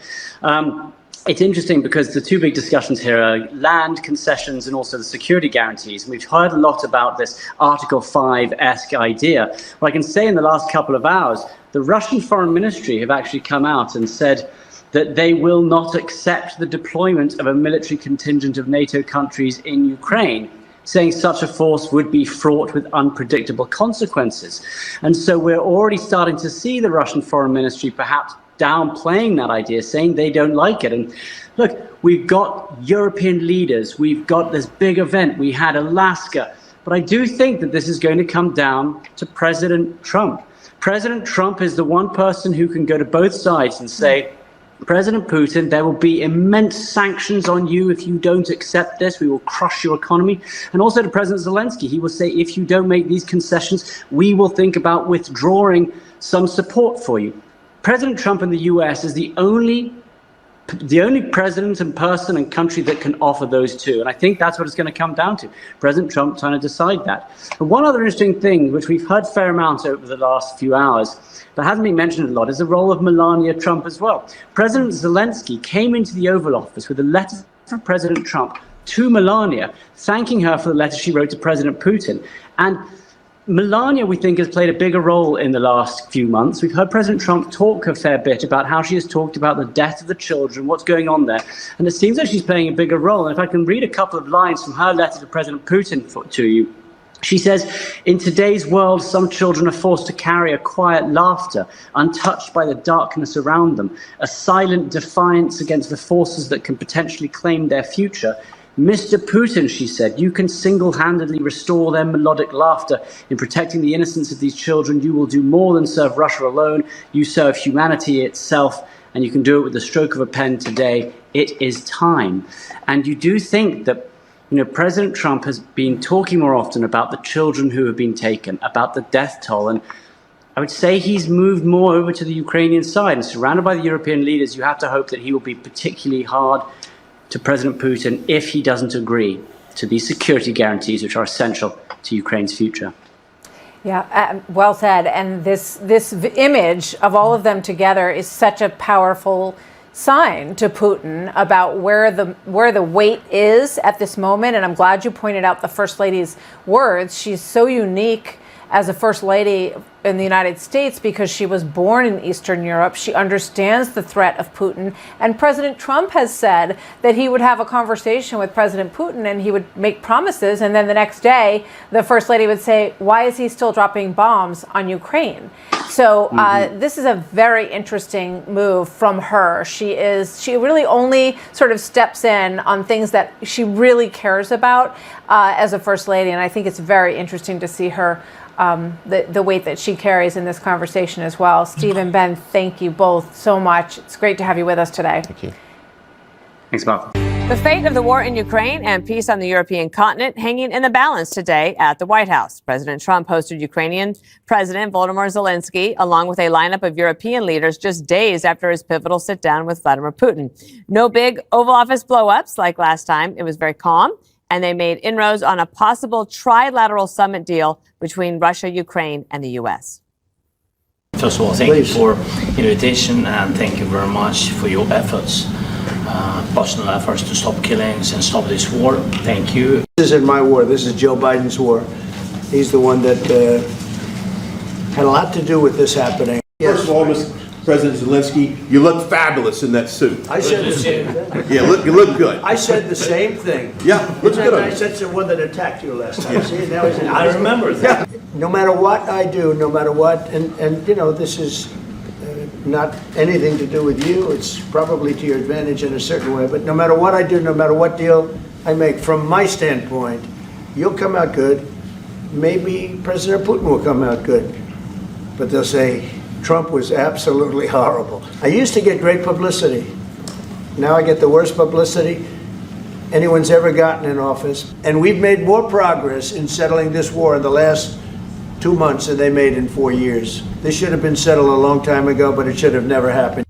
It's interesting because the two big discussions here are land concessions and also the security guarantees. And we've heard a lot about this Article 5-esque idea. Well, I can say in the last couple of hours, the Russian Foreign Ministry have actually come out and said that they will not accept the deployment of a military contingent of NATO countries in Ukraine, saying such a force would be fraught with unpredictable consequences. And so we're already starting to see the Russian Foreign Ministry perhaps downplaying that idea, saying they don't like it. And look, we've got European leaders, we've got this big event, we had Alaska, but I do think that this is going to come down to President Trump. President Trump is the one person who can go to both sides and say, President Putin, there will be immense sanctions on you if you don't accept this. We will crush your economy. And also to President Zelenskyy, he will say, if you don't make these concessions, we will think about withdrawing some support for you. President Trump in the US is the only president and person and country that can offer those two. And I think that's what it's going to come down to. President Trump trying to decide that. And one other interesting thing, which we've heard a fair amount over the last few hours, but hasn't been mentioned a lot, is the role of Melania Trump as well. President Zelenskyy came into the Oval Office with a letter from President Trump to Melania, thanking her for the letter she wrote to President Putin. And Melania, we think, has played a bigger role in the last few months. We've heard President Trump talk a fair bit about how she has talked about the death of the children, what's going on there. And it seems like she's playing a bigger role. And if I can read a couple of lines from her letter to President Putin to you. She says, in today's world, some children are forced to carry a quiet laughter, untouched by the darkness around them, a silent defiance against the forces that can potentially claim their future. Mr. Putin, she said, you can single-handedly restore their melodic laughter. In protecting the innocence of these children, you will do more than serve Russia alone. You serve humanity itself, and you can do it with the stroke of a pen today. It is time. And you do think that President Trump has been talking more often about the children who have been taken, about the death toll. And I would say he's moved more over to the Ukrainian side. And surrounded by the European leaders, you have to hope that he will be particularly hard to President Putin if he doesn't agree to these security guarantees, which are essential to Ukraine's future. Yeah, well said. And this image of all of them together is such a powerful sign to Putin about where the weight is at this moment. And I'm glad you pointed out the First Lady's words. She's so unique as a First Lady in the United States because she was born in Eastern Europe. She understands the threat of Putin. And President Trump has said that he would have a conversation with President Putin and he would make promises. And then the next day, the First Lady would say, why is he still dropping bombs on Ukraine? So this is a very interesting move from her. She really only sort of steps in on things that she really cares about as a First Lady. And I think it's very interesting to see her the weight that she carries in this conversation as well. Steve and Ben, thank you both so much. It's great to have you with us today. Thank you. Thanks, Bob. The fate of the war in Ukraine and peace on the European continent hanging in the balance today at the White House. President Trump hosted Ukrainian President Volodymyr Zelenskyy along with a lineup of European leaders just days after his pivotal sit-down with Vladimir Putin. No big Oval Office blow-ups like last time. It was very calm, and they made inroads on a possible trilateral summit deal between Russia, Ukraine, and the U.S. First of all, thank you for invitation, and thank you very much for your efforts, personal efforts to stop killings and stop this war. Thank you. This isn't my war. This is Joe Biden's war. He's the one that had a lot to do with this happening. First of all, Mr. President Zelenskyy, you look fabulous in that suit. I said the same thing. Yeah, you look good. I said the same thing. Yeah, looks good on I you. said to the one that attacked you last time. See, now he's in. I remember that. Yeah. no matter what I do, no matter what, and you know, this is not anything to do with you. It's probably to your advantage in a certain way. But no matter what I do, no matter what deal I make, from my standpoint, you'll come out good. Maybe President Putin will come out good. But they'll say, Trump was absolutely horrible. I used to get great publicity. Now I get the worst publicity anyone's ever gotten in office. And we've made more progress in settling this war in the last 2 months than they made in 4 years. This should have been settled a long time ago, but it should have never happened.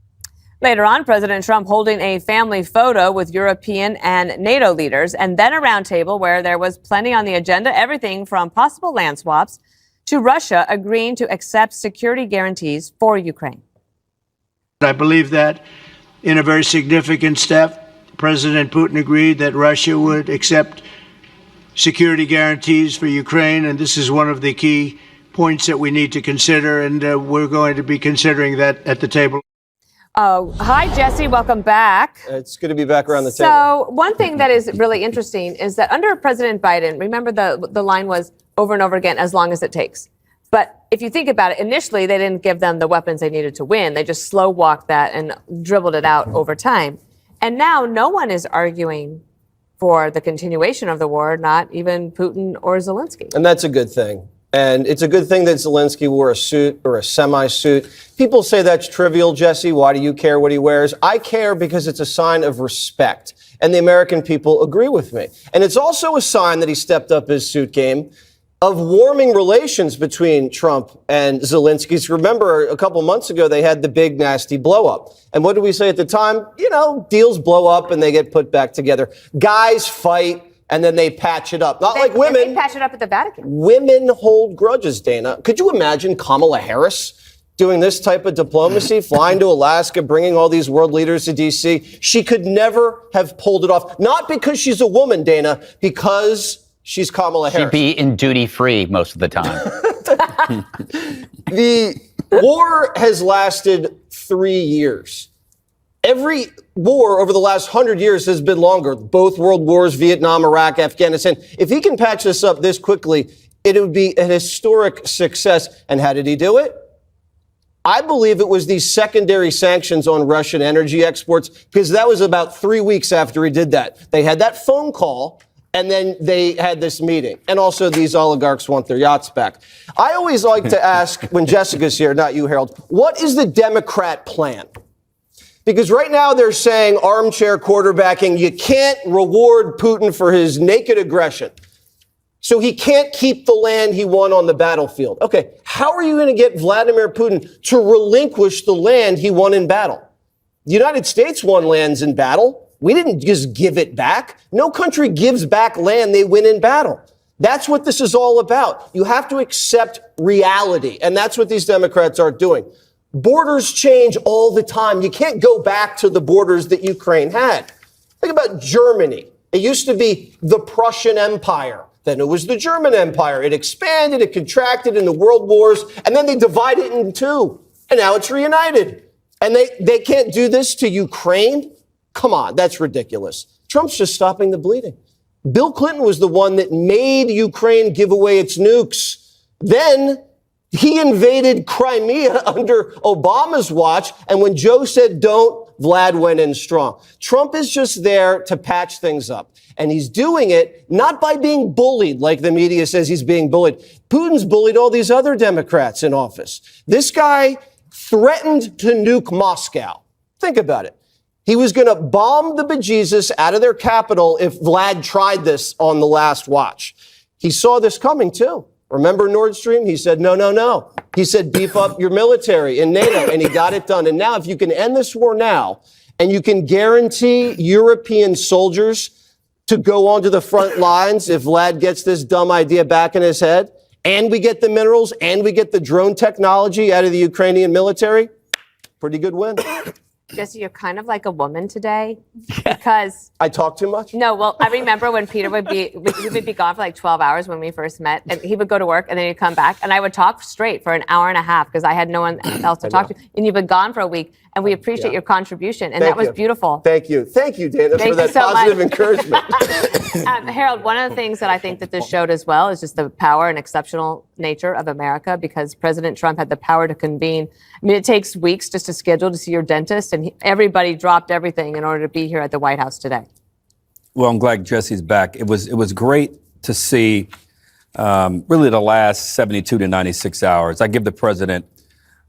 Later on, President Trump holding a family photo with European and NATO leaders, and then a roundtable where there was plenty on the agenda, everything from possible land swaps to Russia agreeing to accept security guarantees for Ukraine. I believe that in a very significant step, President Putin agreed that Russia would accept security guarantees for Ukraine, and this is one of the key points that we need to consider, and we're going to be considering that at the table. Hi, Jesse. Welcome back. It's good to be back around the table. So one thing that is really interesting is that under President Biden, remember the line was over and over again, as long as it takes. But if you think about it, initially, they didn't give them the weapons they needed to win. They just slow walked that and dribbled it out over time. And now no one is arguing for the continuation of the war, not even Putin or Zelenskyy. And that's a good thing. And it's a good thing that Zelenskyy wore a suit or a semi-suit. People say that's trivial, Jesse. Why do you care what he wears? I care because it's a sign of respect. And the American people agree with me. And it's also a sign that he stepped up his suit game of warming relations between Trump and Zelenskyy. Remember, a couple months ago, they had the big, nasty blow-up. And what did we say at the time? You know, deals blow up and they get put back together. Guys fight and then they patch it up. Not like women. They patch it up at the Vatican. Women hold grudges, Dana. Could you imagine Kamala Harris doing this type of diplomacy, flying to Alaska, bringing all these world leaders to D.C.? She could never have pulled it off. Not because she's a woman, Dana, because she's Kamala Harris. She'd be in duty free most of the time. The war has lasted 3 years. Every war over the last 100 years has been longer. Both world wars, Vietnam, Iraq, Afghanistan. If he can patch this up this quickly, it would be a historic success. And how did he do it? I believe it was these secondary sanctions on Russian energy exports, because that was about 3 weeks after he did that. They had that phone call. And then they had this meeting. And also these oligarchs want their yachts back. I always like to ask, when Jessica's here, not you, Harold, what is the Democrat plan? Because right now they're saying armchair quarterbacking, you can't reward Putin for his naked aggression. So he can't keep the land he won on the battlefield. Okay, how are you going to get Vladimir Putin to relinquish the land he won in battle? The United States won lands in battle. We didn't just give it back. No country gives back land they win in battle. That's what this is all about. You have to accept reality, and that's what these Democrats are doing. Borders change all the time. You can't go back to the borders that Ukraine had. Think about Germany. It used to be the Prussian Empire. Then it was the German Empire. It expanded, it contracted in the world wars, and then they divided it in two. And now it's reunited. And they can't do this to Ukraine? Come on, that's ridiculous. Trump's just stopping the bleeding. Bill Clinton was the one that made Ukraine give away its nukes. Then he invaded Crimea under Obama's watch. And when Joe said don't, Vlad went in strong. Trump is just there to patch things up. And he's doing it not by being bullied like the media says he's being bullied. Putin's bullied all these other Democrats in office. This guy threatened to nuke Moscow. Think about it. He was going to bomb the bejesus out of their capital if Vlad tried this on the last watch. He saw this coming, too. Remember Nord Stream? He said, no, no, no. He said, beef up your military in NATO, and he got it done. And now, if you can end this war now, and you can guarantee European soldiers to go onto the front lines if Vlad gets this dumb idea back in his head, and we get the minerals, and we get the drone technology out of the Ukrainian military, pretty good win. Jesse, you're kind of like a woman today because I talk too much? No, well, I remember when Peter would be gone for like 12 hours when we first met, and he would go to work and then he'd come back and I would talk straight for an hour and a half because I had no one else to talk to. And you've been gone for a week and we appreciate your contribution. And Thank that was you. beautiful. Thank you, Dana, Thank for that you so positive much. encouragement. Harold, one of the things that I think that this showed as well is just the power and exceptional nature of America, because President Trump had the power to convene. I mean, it takes weeks just to schedule to see your dentist, and everybody dropped everything in order to be here at the White House today. Well, I'm glad Jesse's back. It was great to see really the last 72 to 96 hours. I give the president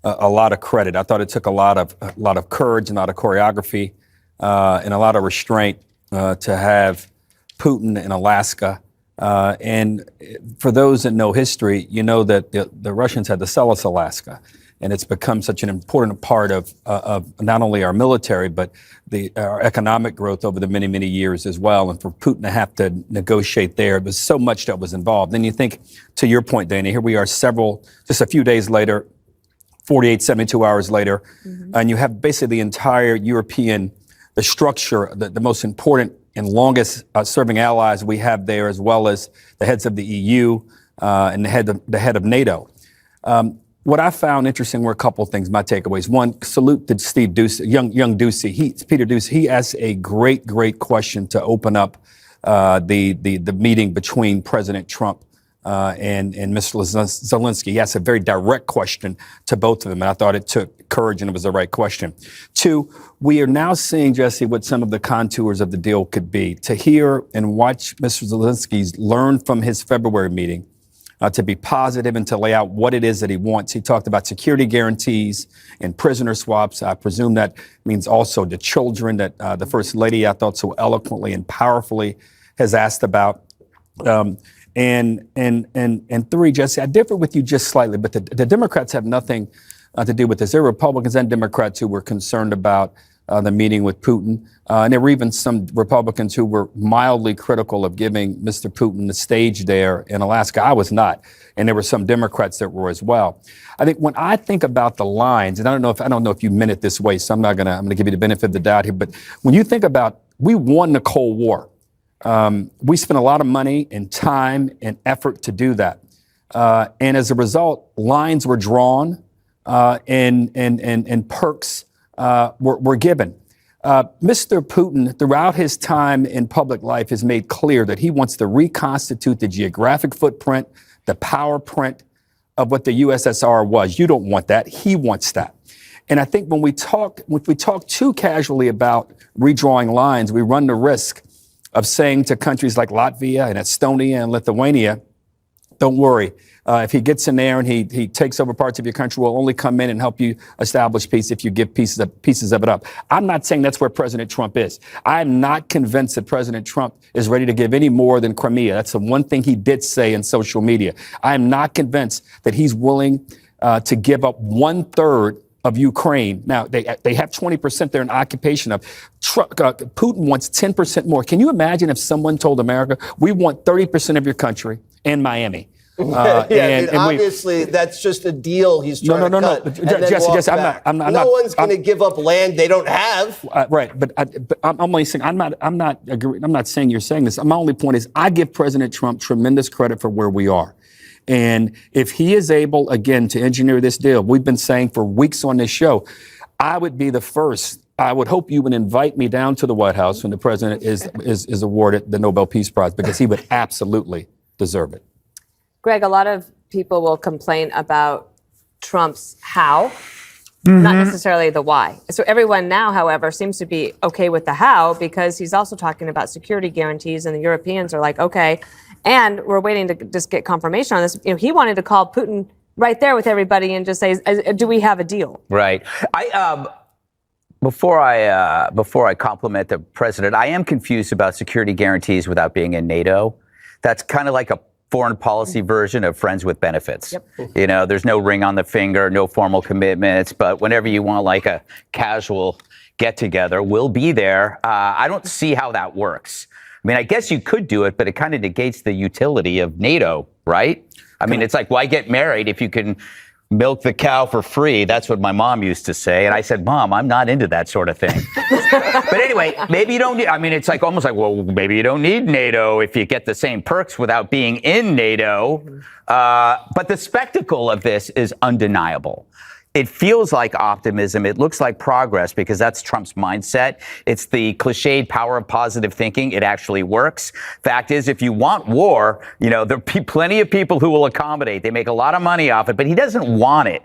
a lot of credit. I thought it took a lot of courage and a lot of choreography and a lot of restraint to have Putin in Alaska. And for those that know history, you know that the Russians had to sell us Alaska. And it's become such an important part of not only our military, but our economic growth over the many, many years as well. And for Putin to have to negotiate there, there's so much that was involved. Then you think, to your point, Dana, here we are just a few days later, 48, 72 hours later, and you have basically the entire European, the structure, the most important and longest serving allies we have there, as well as the heads of the EU and the head of NATO. What I found interesting were a couple of things, my takeaways. One, salute to Steve Ducey, young Ducey. Peter Ducey, he asked a great question to open up the meeting between President Trump and Mr. Zelenskyy. He asked a very direct question to both of them, and I thought it took courage and it was the right question. Two, we are now seeing, Jesse, what some of the contours of the deal could be. To hear and watch Mr. Zelenskyy learn from his February meeting, to be positive and to lay out what it is that he wants. He talked about security guarantees and prisoner swaps. I presume that means also the children that the First Lady, I thought, so eloquently and powerfully has asked about. And three, Jesse, I differ with you just slightly, but the Democrats have nothing to do with this. There are Republicans and Democrats who were concerned about the meeting with Putin. And there were even some Republicans who were mildly critical of giving Mr. Putin the stage there in Alaska. I was not. And there were some Democrats that were as well. I think when I think about the lines, and I don't know if you meant it this way, so I'm going to give you the benefit of the doubt here. But when you think about, we won the Cold War. We spent a lot of money and time and effort to do that. And as a result, lines were drawn and perks were given. Mr. Putin, throughout his time in public life, has made clear that he wants to reconstitute the geographic footprint, the power print of what the USSR was. You don't want that. He wants that. And I think when we talk too casually about redrawing lines, we run the risk of saying to countries like Latvia and Estonia and Lithuania, don't worry. If he gets in there and he takes over parts of your country, we'll only come in and help you establish peace if you give pieces of it up. I'm not saying that's where President Trump is. I'm not convinced that President Trump is ready to give any more than Crimea. That's the one thing he did say in social media. I am not convinced that he's willing to give up 1/3 of Ukraine. Now, they have 20% they're in occupation of. Putin wants 10% more. Can you imagine if someone told America, we want 30% of your country and Miami? Obviously, that's just a deal he's trying to cut. Jesse, no one's going to give up land they don't have. Right, but I'm only saying I'm not saying you're saying this. My only point is I give President Trump tremendous credit for where we are. And if he is able, again, to engineer this deal, we've been saying for weeks on this show, I would be the first. I would hope you would invite me down to the White House when the president is awarded the Nobel Peace Prize, because he would absolutely deserve it. Greg, a lot of people will complain about Trump's how, not necessarily the why. So everyone now, however, seems to be okay with the how, because he's also talking about security guarantees, and the Europeans are like, okay. And we're waiting to just get confirmation on this. You know, he wanted to call Putin right there with everybody and just say, do we have a deal? Right. Before I compliment the president, I am confused about security guarantees without being in NATO. That's kind of like a foreign policy version of friends with benefits. Yep. You know, there's no ring on the finger, no formal commitments, but whenever you want like a casual get together, we'll be there. I don't see how that works. I mean, I guess you could do it, but it kind of negates the utility of NATO, right? I mean, it's like, why get married if you can milk the cow for free? That's what my mom used to say. And I said, Mom, I'm not into that sort of thing. But anyway, maybe you don't need, I mean, it's like almost like, well, maybe you don't need NATO if you get the same perks without being in NATO. But the spectacle of this is undeniable. It feels like optimism. It looks like progress because that's Trump's mindset. It's the cliched power of positive thinking. It actually works. Fact is, if you want war, there'll be plenty of people who will accommodate. They make a lot of money off it, but he doesn't want it.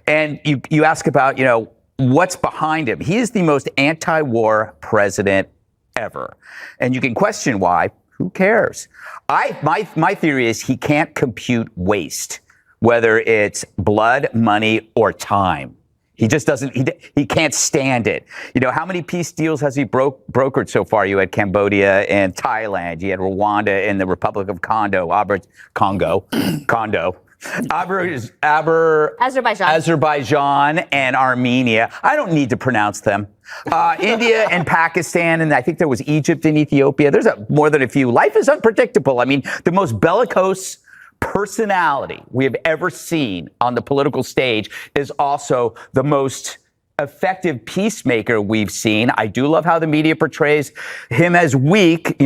And you ask about, what's behind him. He is the most anti-war president ever. And you can question why. Who cares? My theory is he can't compute waste, whether it's blood, money, or time. He just doesn't, he can't stand it. How many peace deals has he brokered so far? You had Cambodia and Thailand. You had Rwanda and the Republic of Azerbaijan and Armenia. I don't need to pronounce them. India and Pakistan, and I think there was Egypt and Ethiopia. There's more than a few. Life is unpredictable. I mean, the most bellicose personality we have ever seen on the political stage is also the most effective peacemaker we've seen. I do love how the media portrays him as weak,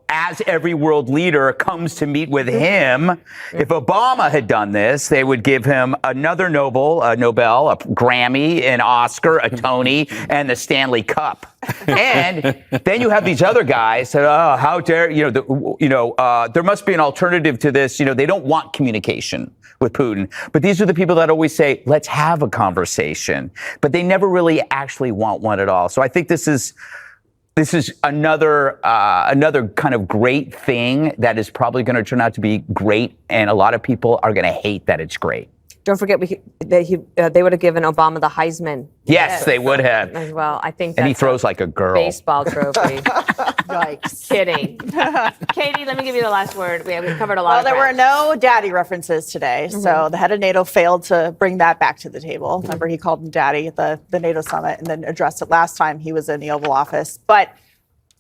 as every world leader comes to meet with him. If Obama had done this, they would give him another Nobel, a Grammy, an Oscar, a Tony, and the Stanley Cup. And then you have these other guys that, how dare, there must be an alternative to this. They don't want communication with Putin. But these are the people that always say, let's have a conversation. But they never really actually want one at all. So I think this is another kind of great thing that is probably going to turn out to be great, and a lot of people are going to hate that it's great. Don't forget they would have given Obama the Heisman. Yes, they would have. As well, I think. And he throws like a girl. Baseball trophy. Yikes! Kidding. Katie, let me give you the last word. We covered a lot. Well, there were no daddy references today, so the head of NATO failed to bring that back to the table. Remember, he called him daddy at the NATO summit, and then addressed it last time he was in the Oval Office. But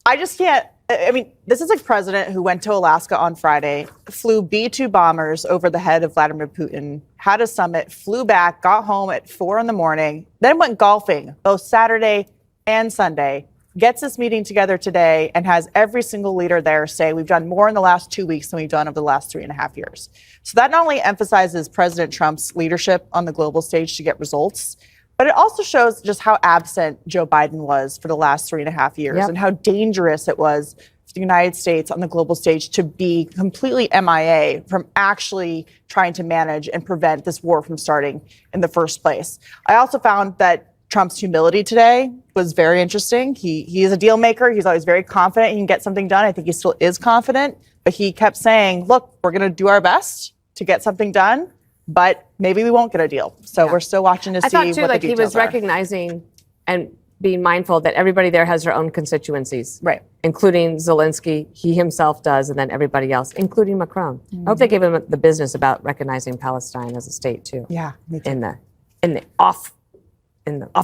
I just can't. I mean, this is a president who went to Alaska on Friday, flew B-2 bombers over the head of Vladimir Putin, had a summit, flew back, got home at 4 a.m, then went golfing both Saturday and Sunday, gets this meeting together today, and has every single leader there say, we've done more in the last 2 weeks than we've done over the last 3.5 years. So that not only emphasizes President Trump's leadership on the global stage to get results, but it also shows just how absent Joe Biden was for the last 3.5 years and how dangerous it was for the United States on the global stage to be completely MIA from actually trying to manage and prevent this war from starting in the first place. I also found that Trump's humility today was very interesting. He is a deal maker. He's always very confident he can get something done. I think he still is confident, but he kept saying, look, we're going to do our best to get something done, but maybe we won't get a deal. So we're still watching to see what the details are. I thought, too, he was recognizing and being mindful that everybody there has their own constituencies. Right. Including Zelensky, he himself does, and then everybody else, including Macron. I hope they gave him the business about recognizing Palestine as a state, too. Yeah, me too. In the off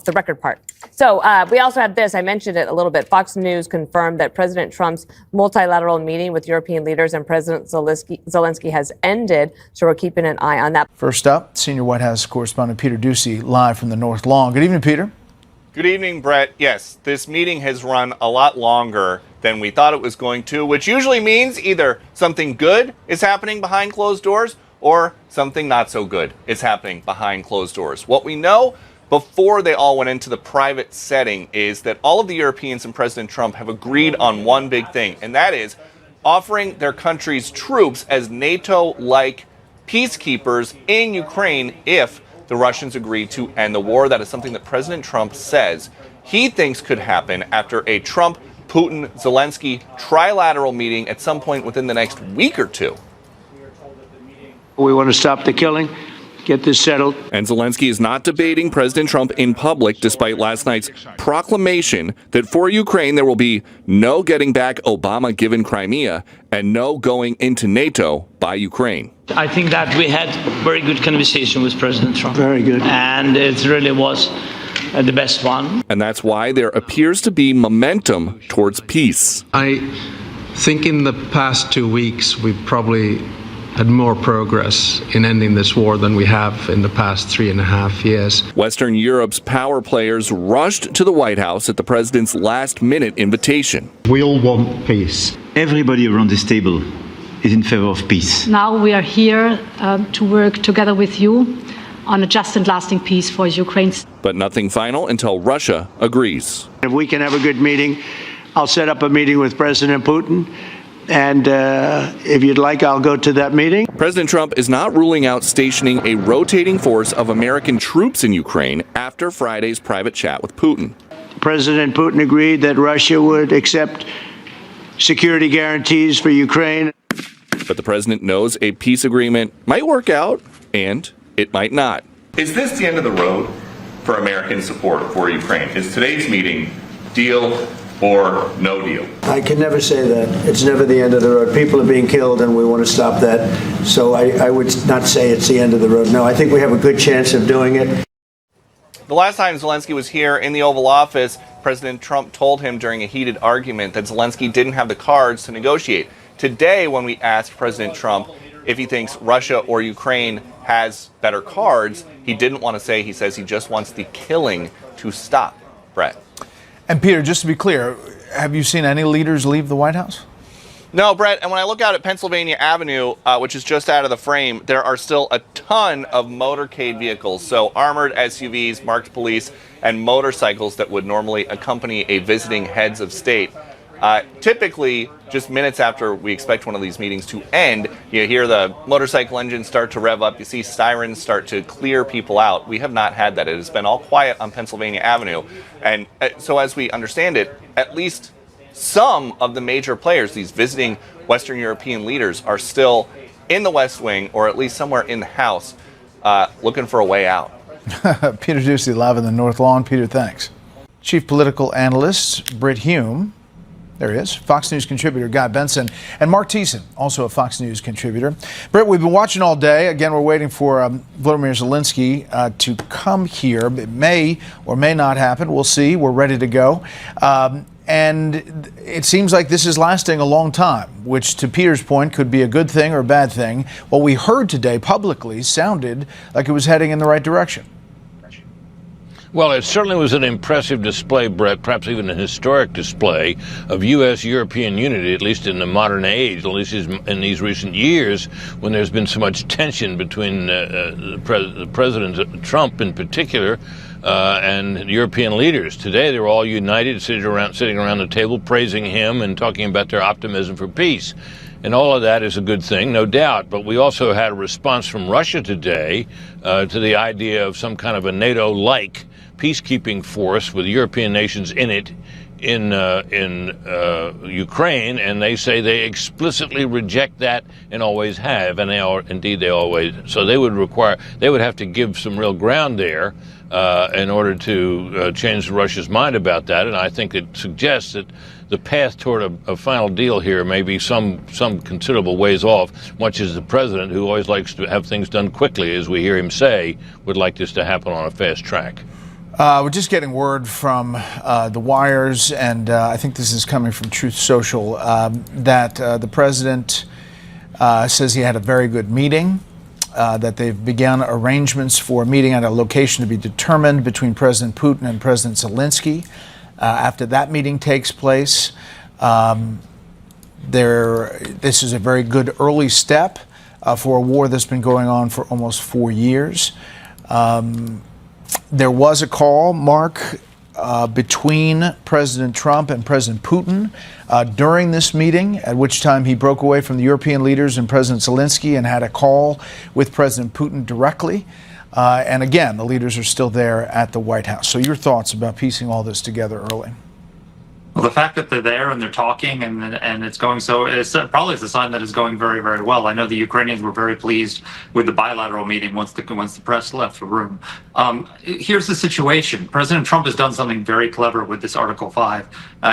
the record part. So we also have this, I mentioned it a little bit. Fox News confirmed that President Trump's multilateral meeting with European leaders and President Zelensky has ended. So we're keeping an eye on that. First up, senior White House correspondent Peter Doocy live from the North Lawn. Good evening, Peter. Good evening, Brett. Yes, this meeting has run a lot longer than we thought it was going to, which usually means either something good is happening behind closed doors or something not so good is happening behind closed doors. What we know before they all went into the private setting is that all of the Europeans and President Trump have agreed on one big thing, and that is offering their country's troops as NATO-like peacekeepers in Ukraine if the Russians agree to end the war. That is something that President Trump says he thinks could happen after a Trump, Putin, Zelensky trilateral meeting at some point within the next week or two. We want to stop the killing, get this settled. And Zelensky is not debating President Trump in public, despite last night's proclamation that for Ukraine there will be no getting back Obama-given Crimea and no going into NATO by Ukraine. I think that we had very good conversation with President Trump. Very good. And it really was the best one. And that's why there appears to be momentum towards peace. I think in the past 2 weeks, we've probably had more progress in ending this war than we have in the past 3.5 years. Western Europe's power players rushed to the White House at the president's last-minute invitation. We all want peace. Everybody around this table is in favor of peace. Now we are here to work together with you on a just and lasting peace for Ukraine. But nothing final until Russia agrees. If we can have a good meeting, I'll set up a meeting with President Putin. And if you'd like, I'll go to that meeting. President Trump is not ruling out stationing a rotating force of American troops in Ukraine after Friday's private chat with Putin. President Putin agreed that Russia would accept security guarantees for Ukraine. But the president knows a peace agreement might work out, and it might not. Is this the end of the road for American support for Ukraine? Is today's meeting deal or no deal? I can never say that. It's never the end of the road. People are being killed, and we want to stop that. So I would not say it's the end of the road. No, I think we have a good chance of doing it. The last time Zelenskyy was here in the Oval Office, President Trump told him during a heated argument that Zelenskyy didn't have the cards to negotiate. Today, when we asked President Trump if he thinks Russia or Ukraine has better cards, he didn't want to say. He says he just wants the killing to stop. Brett. And Peter, just to be clear, have you seen any leaders leave the White House? No, Brett, and when I look out at Pennsylvania Avenue, which is just out of the frame, there are still a ton of motorcade vehicles, so armored SUVs, marked police, and motorcycles that would normally accompany a visiting heads of state. Typically, just minutes after we expect one of these meetings to end, you hear the motorcycle engines start to rev up, you see sirens start to clear people out. We have not had that. It has been all quiet on Pennsylvania Avenue. And so as we understand it, at least some of the major players, these visiting Western European leaders, are still in the West Wing, or at least somewhere in the House, looking for a way out. Peter Ducey live in the North Lawn. Peter, thanks. Chief political analyst Britt Hume. There he is. Fox News contributor Guy Benson and Mark Thiessen, also a Fox News contributor. Britt, we've been watching all day. Again, we're waiting for Volodymyr Zelenskyy to come here. It may or may not happen. We'll see. We're ready to go. And it seems like this is lasting a long time, which to Peter's point could be a good thing or a bad thing. What we heard today publicly sounded like it was heading in the right direction. Well, it certainly was an impressive display, Brett, perhaps even a historic display of U.S.-European unity, at least in the modern age, at least in these recent years, when there's been so much tension between President Trump in particular and European leaders. Today, they were all united, sitting around the table, praising him and talking about their optimism for peace. And all of that is a good thing, no doubt. But we also had a response from Russia today to the idea of some kind of a NATO-like peacekeeping force with European nations in it in Ukraine, and they say they explicitly reject that and always have, and they always. So they would have to give some real ground there in order to change Russia's mind about that. And I think it suggests that the path toward a final deal here may be some considerable ways off, much as the president, who always likes to have things done quickly, as we hear him say, would like this to happen on a fast track. We're just getting word from the wires, and I think this is coming from Truth Social, that the president says he had a very good meeting, that they've begun arrangements for a meeting at a location to be determined between President Putin and President Zelenskyy. After that meeting takes place, this is a very good early step for a war that's been going on for almost 4 years. There was a call, Mark, between President Trump and President Putin during this meeting, at which time he broke away from the European leaders and President Zelenskyy and had a call with President Putin directly. And again, the leaders are still there at the White House. So your thoughts about piecing all this together early? Well, the fact that they're there and they're talking and it's going so, it's probably a sign that it's going very, very well. I know the Ukrainians were very pleased with the bilateral meeting once the press left the room. Here's the situation. President Trump has done something very clever with this Article 5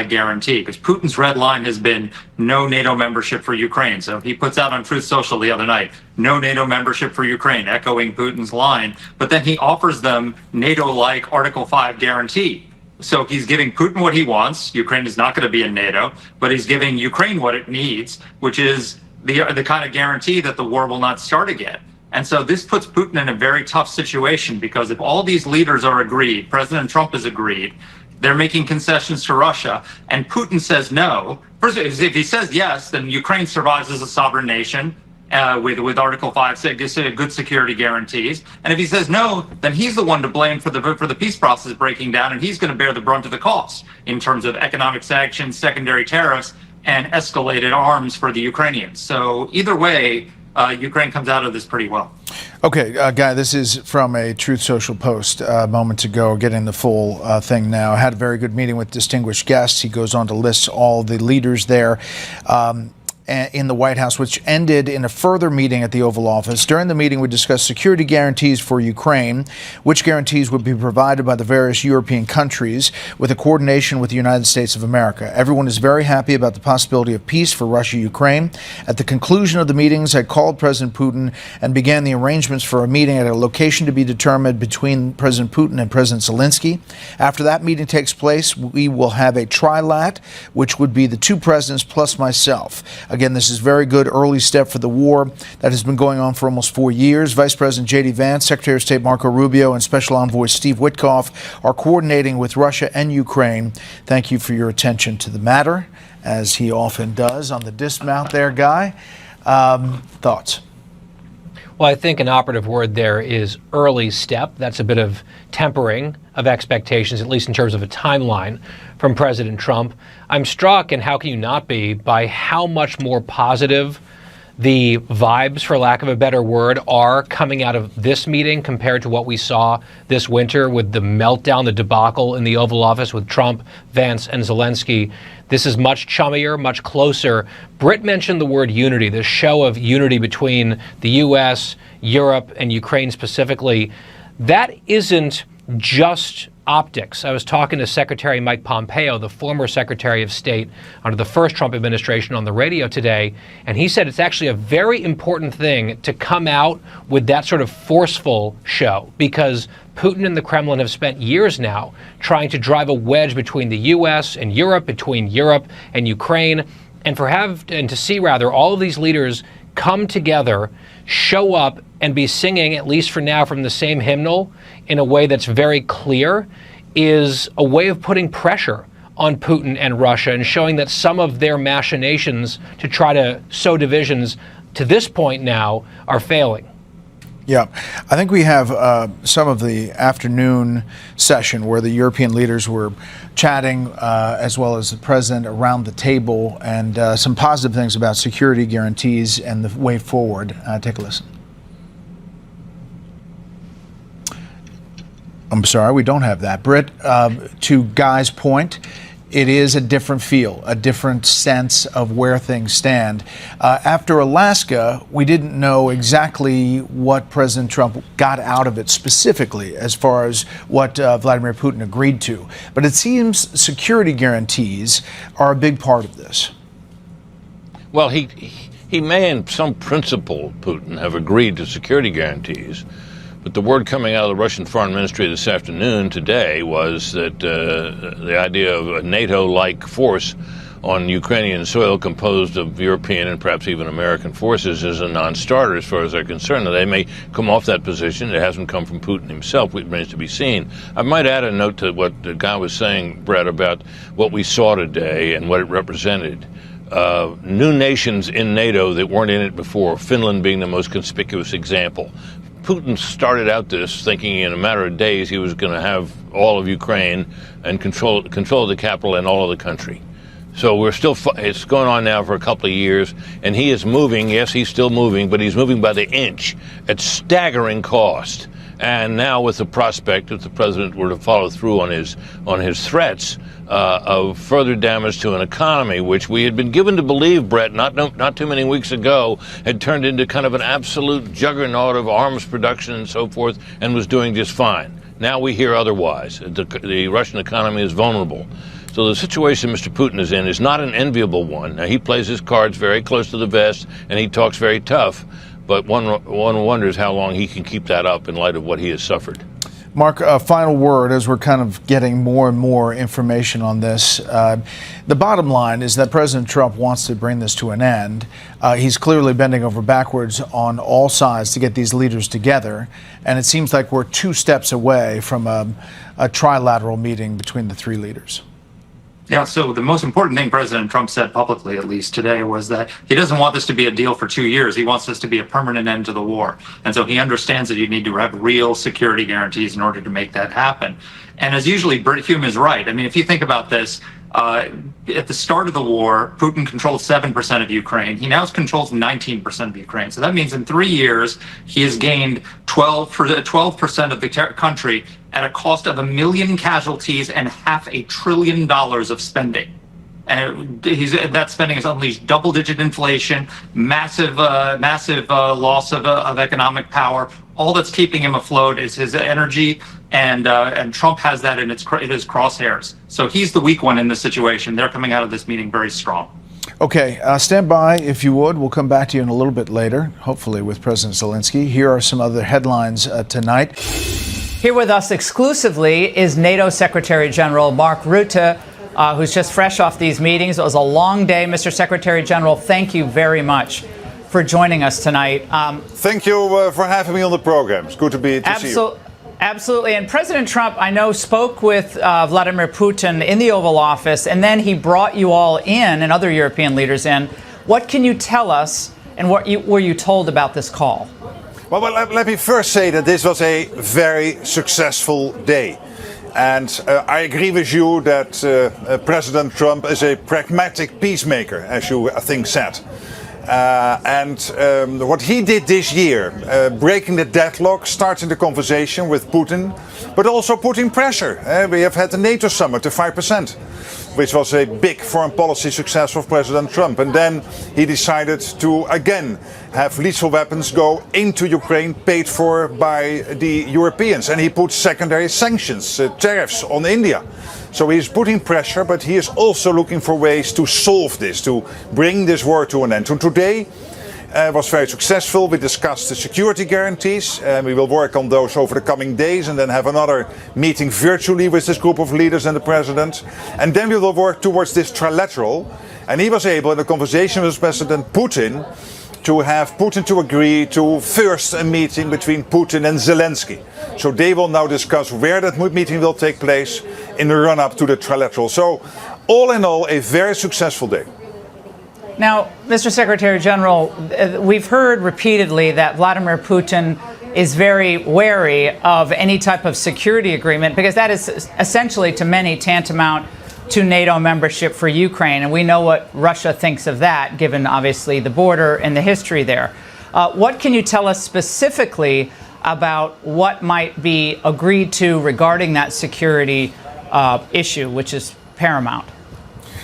guarantee, because Putin's red line has been no NATO membership for Ukraine. So he puts out on Truth Social the other night, no NATO membership for Ukraine, echoing Putin's line. But then he offers them NATO-like Article 5 guarantee. So he's giving Putin what he wants. Ukraine is not going to be in NATO, but he's giving Ukraine what it needs, which is the kind of guarantee that the war will not start again. And so this puts Putin in a very tough situation, because if all these leaders are agreed, President Trump is agreed, they're making concessions to Russia, and Putin says no. First, if he says yes, then Ukraine survives as a sovereign nation. with Article 5 saying good security guarantees. And if he says no, then he's the one to blame for the peace process breaking down, and he's going to bear the brunt of the cost in terms of economic sanctions, secondary tariffs, and escalated arms for the Ukrainians. So either way, Ukraine comes out of this pretty well. Okay, Guy, this is from a Truth Social post moments ago, getting the full thing now. I had a very good meeting with distinguished guests. He goes on to list all the leaders there in the White House, which ended in a further meeting at the Oval Office. During the meeting, we discussed security guarantees for Ukraine, which guarantees would be provided by the various European countries with a coordination with the United States of America. Everyone is very happy about the possibility of peace for Russia-Ukraine. At the conclusion of the meetings, I called President Putin and began the arrangements for a meeting at a location to be determined between President Putin and President Zelenskyy. After that meeting takes place, we will have a trilat, which would be the two presidents plus myself. Again, this is a very good early step for the war that has been going on for almost 4 years. Vice President J.D. Vance, Secretary of State Marco Rubio, and Special Envoy Steve Witkoff are coordinating with Russia and Ukraine. Thank you for your attention to the matter, as he often does on the dismount there, Guy. Thoughts? Well, I think an operative word there is early step. That's a bit of tempering of expectations, at least in terms of a timeline from President Trump. I'm struck, and how can you not be, by how much more positive the vibes, for lack of a better word, are coming out of this meeting compared to what we saw this winter with the meltdown, the debacle in the Oval Office with Trump, Vance, and Zelenskyy. This is much chummier, much closer. Britt mentioned the word unity, this show of unity between the U.S., Europe, and Ukraine specifically. That isn't just optics. I was talking to Secretary Mike Pompeo, the former Secretary of State under the first Trump administration, on the radio today, and he said it's actually a very important thing to come out with that sort of forceful show, because Putin and the Kremlin have spent years now trying to drive a wedge between the U.S. and Europe, between Europe and Ukraine, and to see all of these leaders come together, show up, and be singing, at least for now, from the same hymnal in a way that's very clear, is a way of putting pressure on Putin and Russia and showing that some of their machinations to try to sow divisions to this point now are failing. Yeah, I think we have some of the afternoon session where the European leaders were chatting, as well as the president, around the table, and some positive things about security guarantees and the way forward. Take a listen. I'm sorry, we don't have that. Britt, to Guy's point, it is a different feel, a different sense of where things stand. After Alaska, we didn't know exactly what President Trump got out of it specifically as far as what Vladimir Putin agreed to. But it seems security guarantees are a big part of this. Well, he may in some principle, Putin, have agreed to security guarantees. But the word coming out of the Russian Foreign Ministry this afternoon, today, was that the idea of a NATO-like force on Ukrainian soil composed of European and perhaps even American forces is a non-starter as far as they're concerned. Now, they may come off that position. It hasn't come from Putin himself. It remains to be seen. I might add a note to what the guy was saying, Brett, about what we saw today and what it represented. New nations in NATO that weren't in it before, Finland being the most conspicuous example. Putin started out this thinking in a matter of days he was going to have all of Ukraine and control of the capital and all of the country. So we're still, it's going on now for a couple of years, and he is moving. Yes, he's still moving, but he's moving by the inch at staggering cost. And now with the prospect, if the president were to follow through on his threats of further damage to an economy, which we had been given to believe, Brett, not too many weeks ago, had turned into kind of an absolute juggernaut of arms production and so forth, and was doing just fine. Now we hear otherwise. The Russian economy is vulnerable. So the situation Mr. Putin is in is not an enviable one. Now, he plays his cards very close to the vest, and he talks very tough. But one wonders how long he can keep that up in light of what he has suffered. Mark, a final word as we're kind of getting more and more information on this. The bottom line is that President Trump wants to bring this to an end. He's clearly bending over backwards on all sides to get these leaders together. And it seems like we're 2 steps away from a trilateral meeting between the 3 leaders. Yeah, so the most important thing President Trump said publicly, at least today, was that he doesn't want this to be a deal for 2 years. He wants this to be a permanent end to the war. And so he understands that you need to have real security guarantees in order to make that happen. And as usually, Brit Hume is right. I mean, if you think about this, at the start of the war, Putin controlled 7% of Ukraine. He now controls 19% of Ukraine. So that means in 3 years, he has gained 12% of the country at a cost of 1 million casualties and $500 billion of spending. And that spending has unleashed double-digit inflation, massive loss of economic power. All that's keeping him afloat is his energy, and Trump has that in his crosshairs. So he's the weak one in this situation. They're coming out of this meeting very strong. Okay, stand by if you would. We'll come back to you in a little bit later, hopefully with President Zelenskyy. Here are some other headlines tonight. Here with us exclusively is NATO Secretary General Mark Rutte, who's just fresh off these meetings. It was a long day. Mr. Secretary General, thank you very much for joining us tonight. Thank you for having me on the program. It's good to see you. Absolutely. And President Trump, I know, spoke with Vladimir Putin in the Oval Office, and then he brought you all in and other European leaders in. What can you tell us, and what were you told about this call? Well, let me first say that this was a very successful day. And I agree with you that President Trump is a pragmatic peacemaker, as you, I think, said. What he did this year, breaking the deadlock, starting the conversation with Putin, but also putting pressure. We have had the NATO summit to 5%, which was a big foreign policy success of President Trump. And then he decided to, again, have lethal weapons go into Ukraine, paid for by the Europeans. And he put secondary sanctions, tariffs on India. So he's putting pressure, but he is also looking for ways to solve this, to bring this war to an end. And today was very successful. We discussed the security guarantees. We will work on those over the coming days and then have another meeting virtually with this group of leaders and the president. And then we will work towards this trilateral. And he was able, in a conversation with President Putin, to have Putin to agree to first a meeting between Putin and Zelenskyy. So they will now discuss where that meeting will take place in the run-up to the trilateral. So all in all, a very successful day. Now, Mr. Secretary General, we've heard repeatedly that Vladimir Putin is very wary of any type of security agreement because that is essentially to many tantamount to NATO membership for Ukraine. And we know what Russia thinks of that, given obviously the border and the history there. What can you tell us specifically about what might be agreed to regarding that security issue, which is paramount?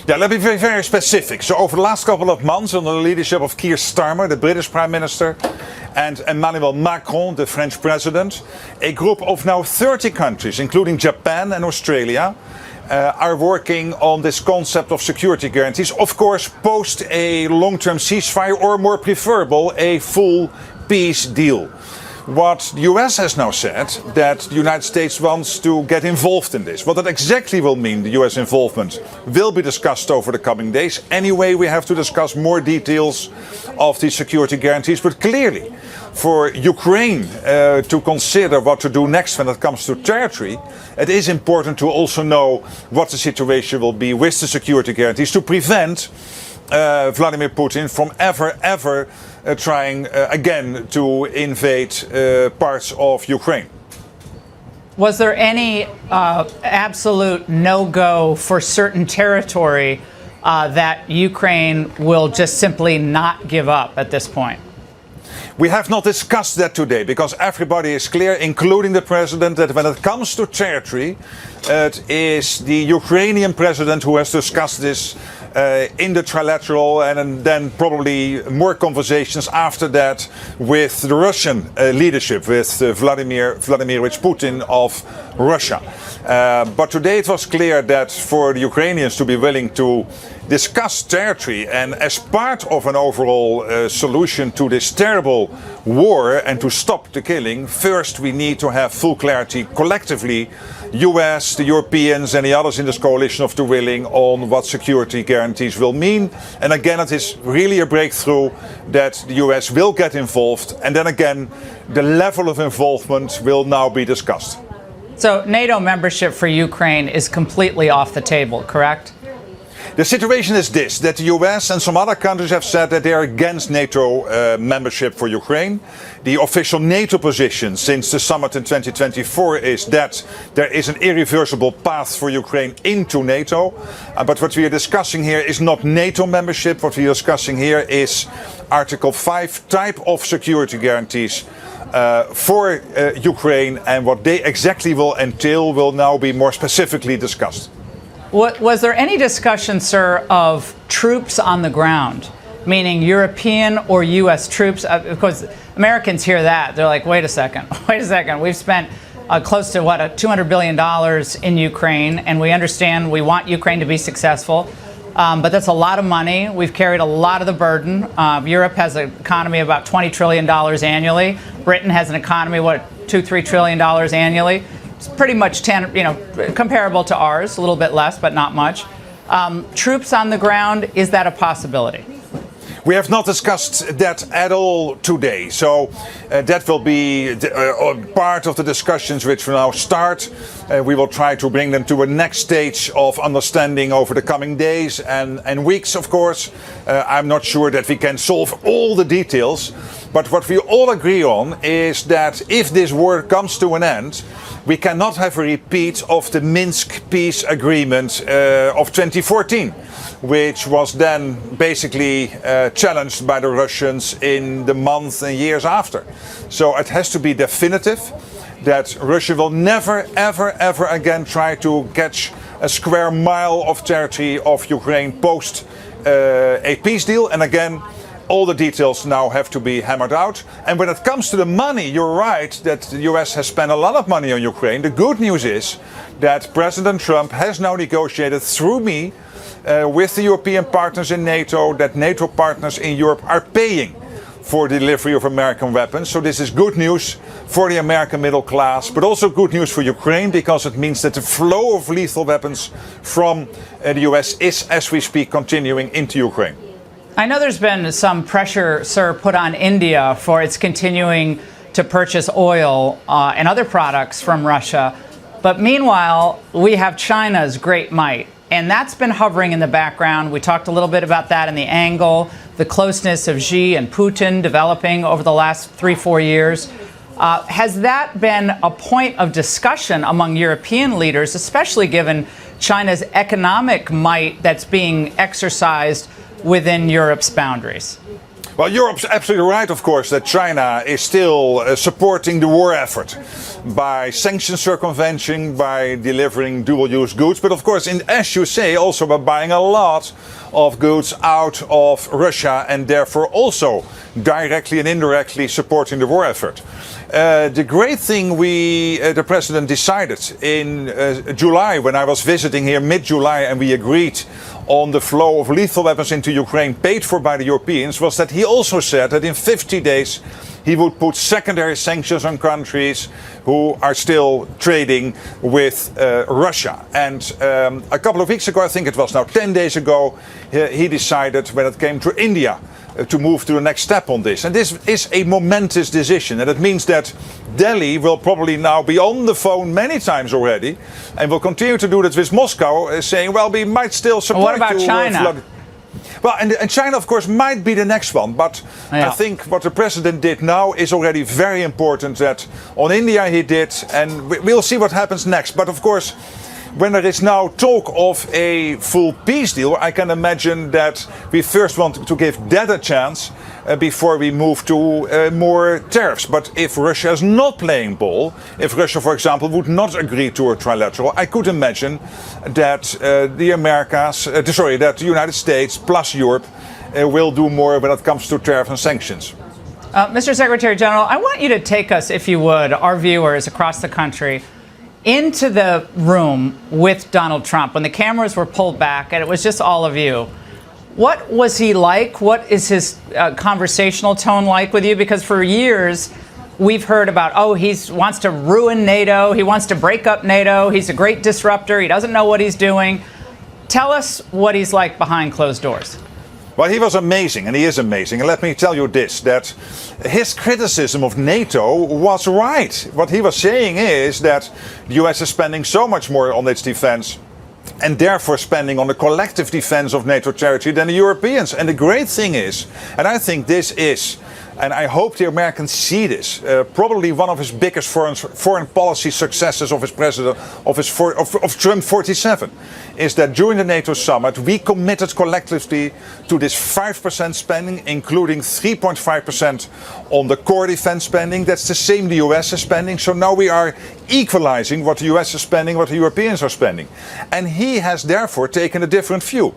Yeah, let me be very, very specific. So over the last couple of months, under the leadership of Keir Starmer, the British Prime Minister, and Emmanuel Macron, the French President, a group of now 30 countries, including Japan and Australia, are working on this concept of security guarantees. Of course, post a long-term ceasefire, or more preferable, a full peace deal. What the US has now said, that the United States wants to get involved in this. What that exactly will mean, the US involvement, will be discussed over the coming days. Anyway, we have to discuss more details of these security guarantees. But clearly, for Ukraine to consider what to do next when it comes to territory, it is important to also know what the situation will be with the security guarantees to prevent Vladimir Putin from ever trying again to invade parts of Ukraine. Was there any absolute no-go for certain territory that Ukraine will just simply not give up at this point? We have not discussed that today because everybody is clear, including the president, that when it comes to territory, it is the Ukrainian president who has discussed this in the trilateral, and then probably more conversations after that with the Russian leadership, with Vladimir Putin of Russia. But today it was clear that for the Ukrainians to be willing to discuss territory and as part of an overall solution to this terrible war and to stop the killing, first we need to have full clarity collectively, US, the Europeans and the others in this coalition of the willing, on what security guarantees will mean. And again, it is really a breakthrough that the US will get involved, and then again the level of involvement will now be discussed. So NATO membership for Ukraine is completely off the table, correct? The situation is this, that the US and some other countries have said that they are against NATO membership for Ukraine. The official NATO position since the summit in 2024 is that there is an irreversible path for Ukraine into NATO. But what we are discussing here is not NATO membership. What we are discussing here is Article 5 type of security guarantees for Ukraine, and what they exactly will entail will now be more specifically discussed. Was there any discussion, sir, of troops on the ground, meaning European or U.S. troops? Because Americans hear that. They're like, wait a second. We've spent close to, $200 billion in Ukraine, and we understand we want Ukraine to be successful. But that's a lot of money. We've carried a lot of the burden. Europe has an economy of about $20 trillion annually. Britain has an economy, $2-3 trillion annually. It's pretty much comparable to ours, a little bit less, but not much. Troops on the ground, is that a possibility? We have not discussed that at all today, so that will be part of the discussions which will now start. We will try to bring them to a next stage of understanding over the coming days and weeks, of course. I'm not sure that we can solve all the details, but what we all agree on is that if this war comes to an end, we cannot have a repeat of the Minsk peace agreement of 2014. Which was then basically challenged by the Russians in the months and years after. So it has to be definitive that Russia will never, ever, ever again try to catch a square mile of territory of Ukraine post a peace deal. And again, all the details now have to be hammered out. And when it comes to the money, you're right that the US has spent a lot of money on Ukraine. The good news is that President Trump has now negotiated through me with the European partners in NATO, that NATO partners in Europe are paying for the delivery of American weapons. So this is good news for the American middle class, but also good news for Ukraine, because it means that the flow of lethal weapons from the US is, as we speak, continuing into Ukraine. I know there's been some pressure, sir, put on India for its continuing to purchase oil and other products from Russia. But meanwhile, we have China's great might. And that's been hovering in the background. We talked a little bit about that in the angle, the closeness of Xi and Putin developing over the last 3-4 years. Has that been a point of discussion among European leaders, especially given China's economic might that's being exercised within Europe's boundaries? Well, Europe's absolutely right, of course, that China is still supporting the war effort by sanction circumvention, by delivering dual-use goods, but of course, as you say, also by buying a lot of goods out of Russia and therefore also directly and indirectly supporting the war effort. The great thing the president decided in July, when I was visiting here mid-July, and we agreed on the flow of lethal weapons into Ukraine paid for by the Europeans, was that he also said that in 50 days he would put secondary sanctions on countries who are still trading with Russia. And a couple of weeks ago, I think it was now 10 days ago, he decided, when it came to India, to move to the next step on this. And this is a momentous decision. And it means that Delhi will probably now be on the phone many times already and will continue to do that with Moscow, saying, well, we might still support what about China? Well, and China, of course, might be the next one. But I think what the president did now is already very important. That on India he did, and we'll see what happens next. But of course, when there is now talk of a full peace deal, I can imagine that we first want to give that a chance before we move to more tariffs. But if Russia is not playing ball, if Russia, for example, would not agree to a trilateral, I could imagine that that the United States plus Europe will do more when it comes to tariffs and sanctions. Mr. Secretary General, I want you to take us, if you would, our viewers across the country, into the room with Donald Trump when the cameras were pulled back and it was just all of you. What was he like? What is his conversational tone like with you? Because for years we've heard about, he wants to ruin NATO. He wants to break up NATO. He's a great disruptor. He doesn't know what he's doing. Tell us what he's like behind closed doors. Well, he was amazing, and he is amazing. And let me tell you this, that his criticism of NATO was right. What he was saying is that the US is spending so much more on its defense and therefore spending on the collective defense of NATO territory than the Europeans. And the great thing is, and I think this is, and I hope the Americans see this, probably one of his biggest foreign policy successes of his president, of Trump 47, is that during the NATO summit we committed collectively to this 5% spending, including 3.5% on the core defense spending. That's the same the US is spending. So now we are equalizing what the US is spending, what the Europeans are spending. And he has therefore taken a different view.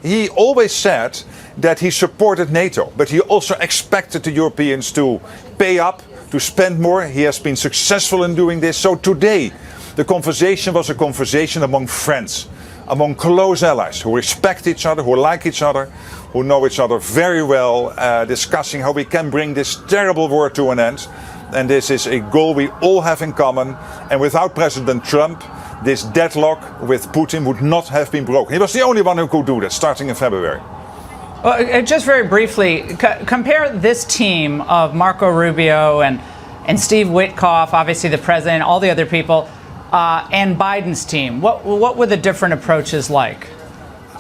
He always said that he supported NATO, but he also expected the Europeans to pay up, to spend more. He has been successful in doing this. So today, the conversation was a conversation among friends, among close allies who respect each other, who like each other, who know each other very well, discussing how we can bring this terrible war to an end. And this is a goal we all have in common. And without President Trump, this deadlock with Putin would not have been broken. He was the only one who could do that, starting in February. Well, just very briefly, compare this team of Marco Rubio and Steve Witkoff, obviously the president, all the other people, and Biden's team. What were the different approaches like?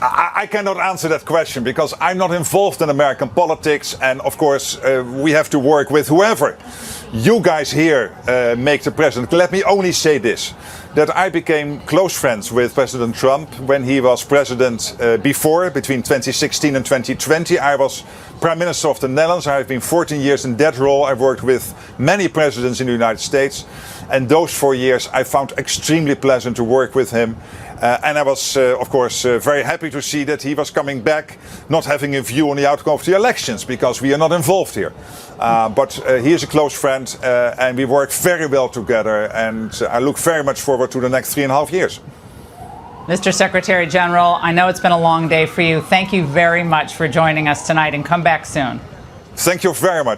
I cannot answer that question because I'm not involved in American politics, and of course we have to work with whoever. You guys here make the president. Let me only say this, that I became close friends with President Trump when he was president between 2016 and 2020. I was Prime Minister of the Netherlands. I have been 14 years in that role. I worked with many presidents in the United States. And those 4 years I found extremely pleasant to work with him. And I was, of course, very happy to see that he was coming back, not having a view on the outcome of the elections, because we are not involved here. But he is a close friend, and we work very well together. And I look very much forward to the next 3.5 years. Mr. Secretary General, I know it's been a long day for you. Thank you very much for joining us tonight, and come back soon. Thank you very much.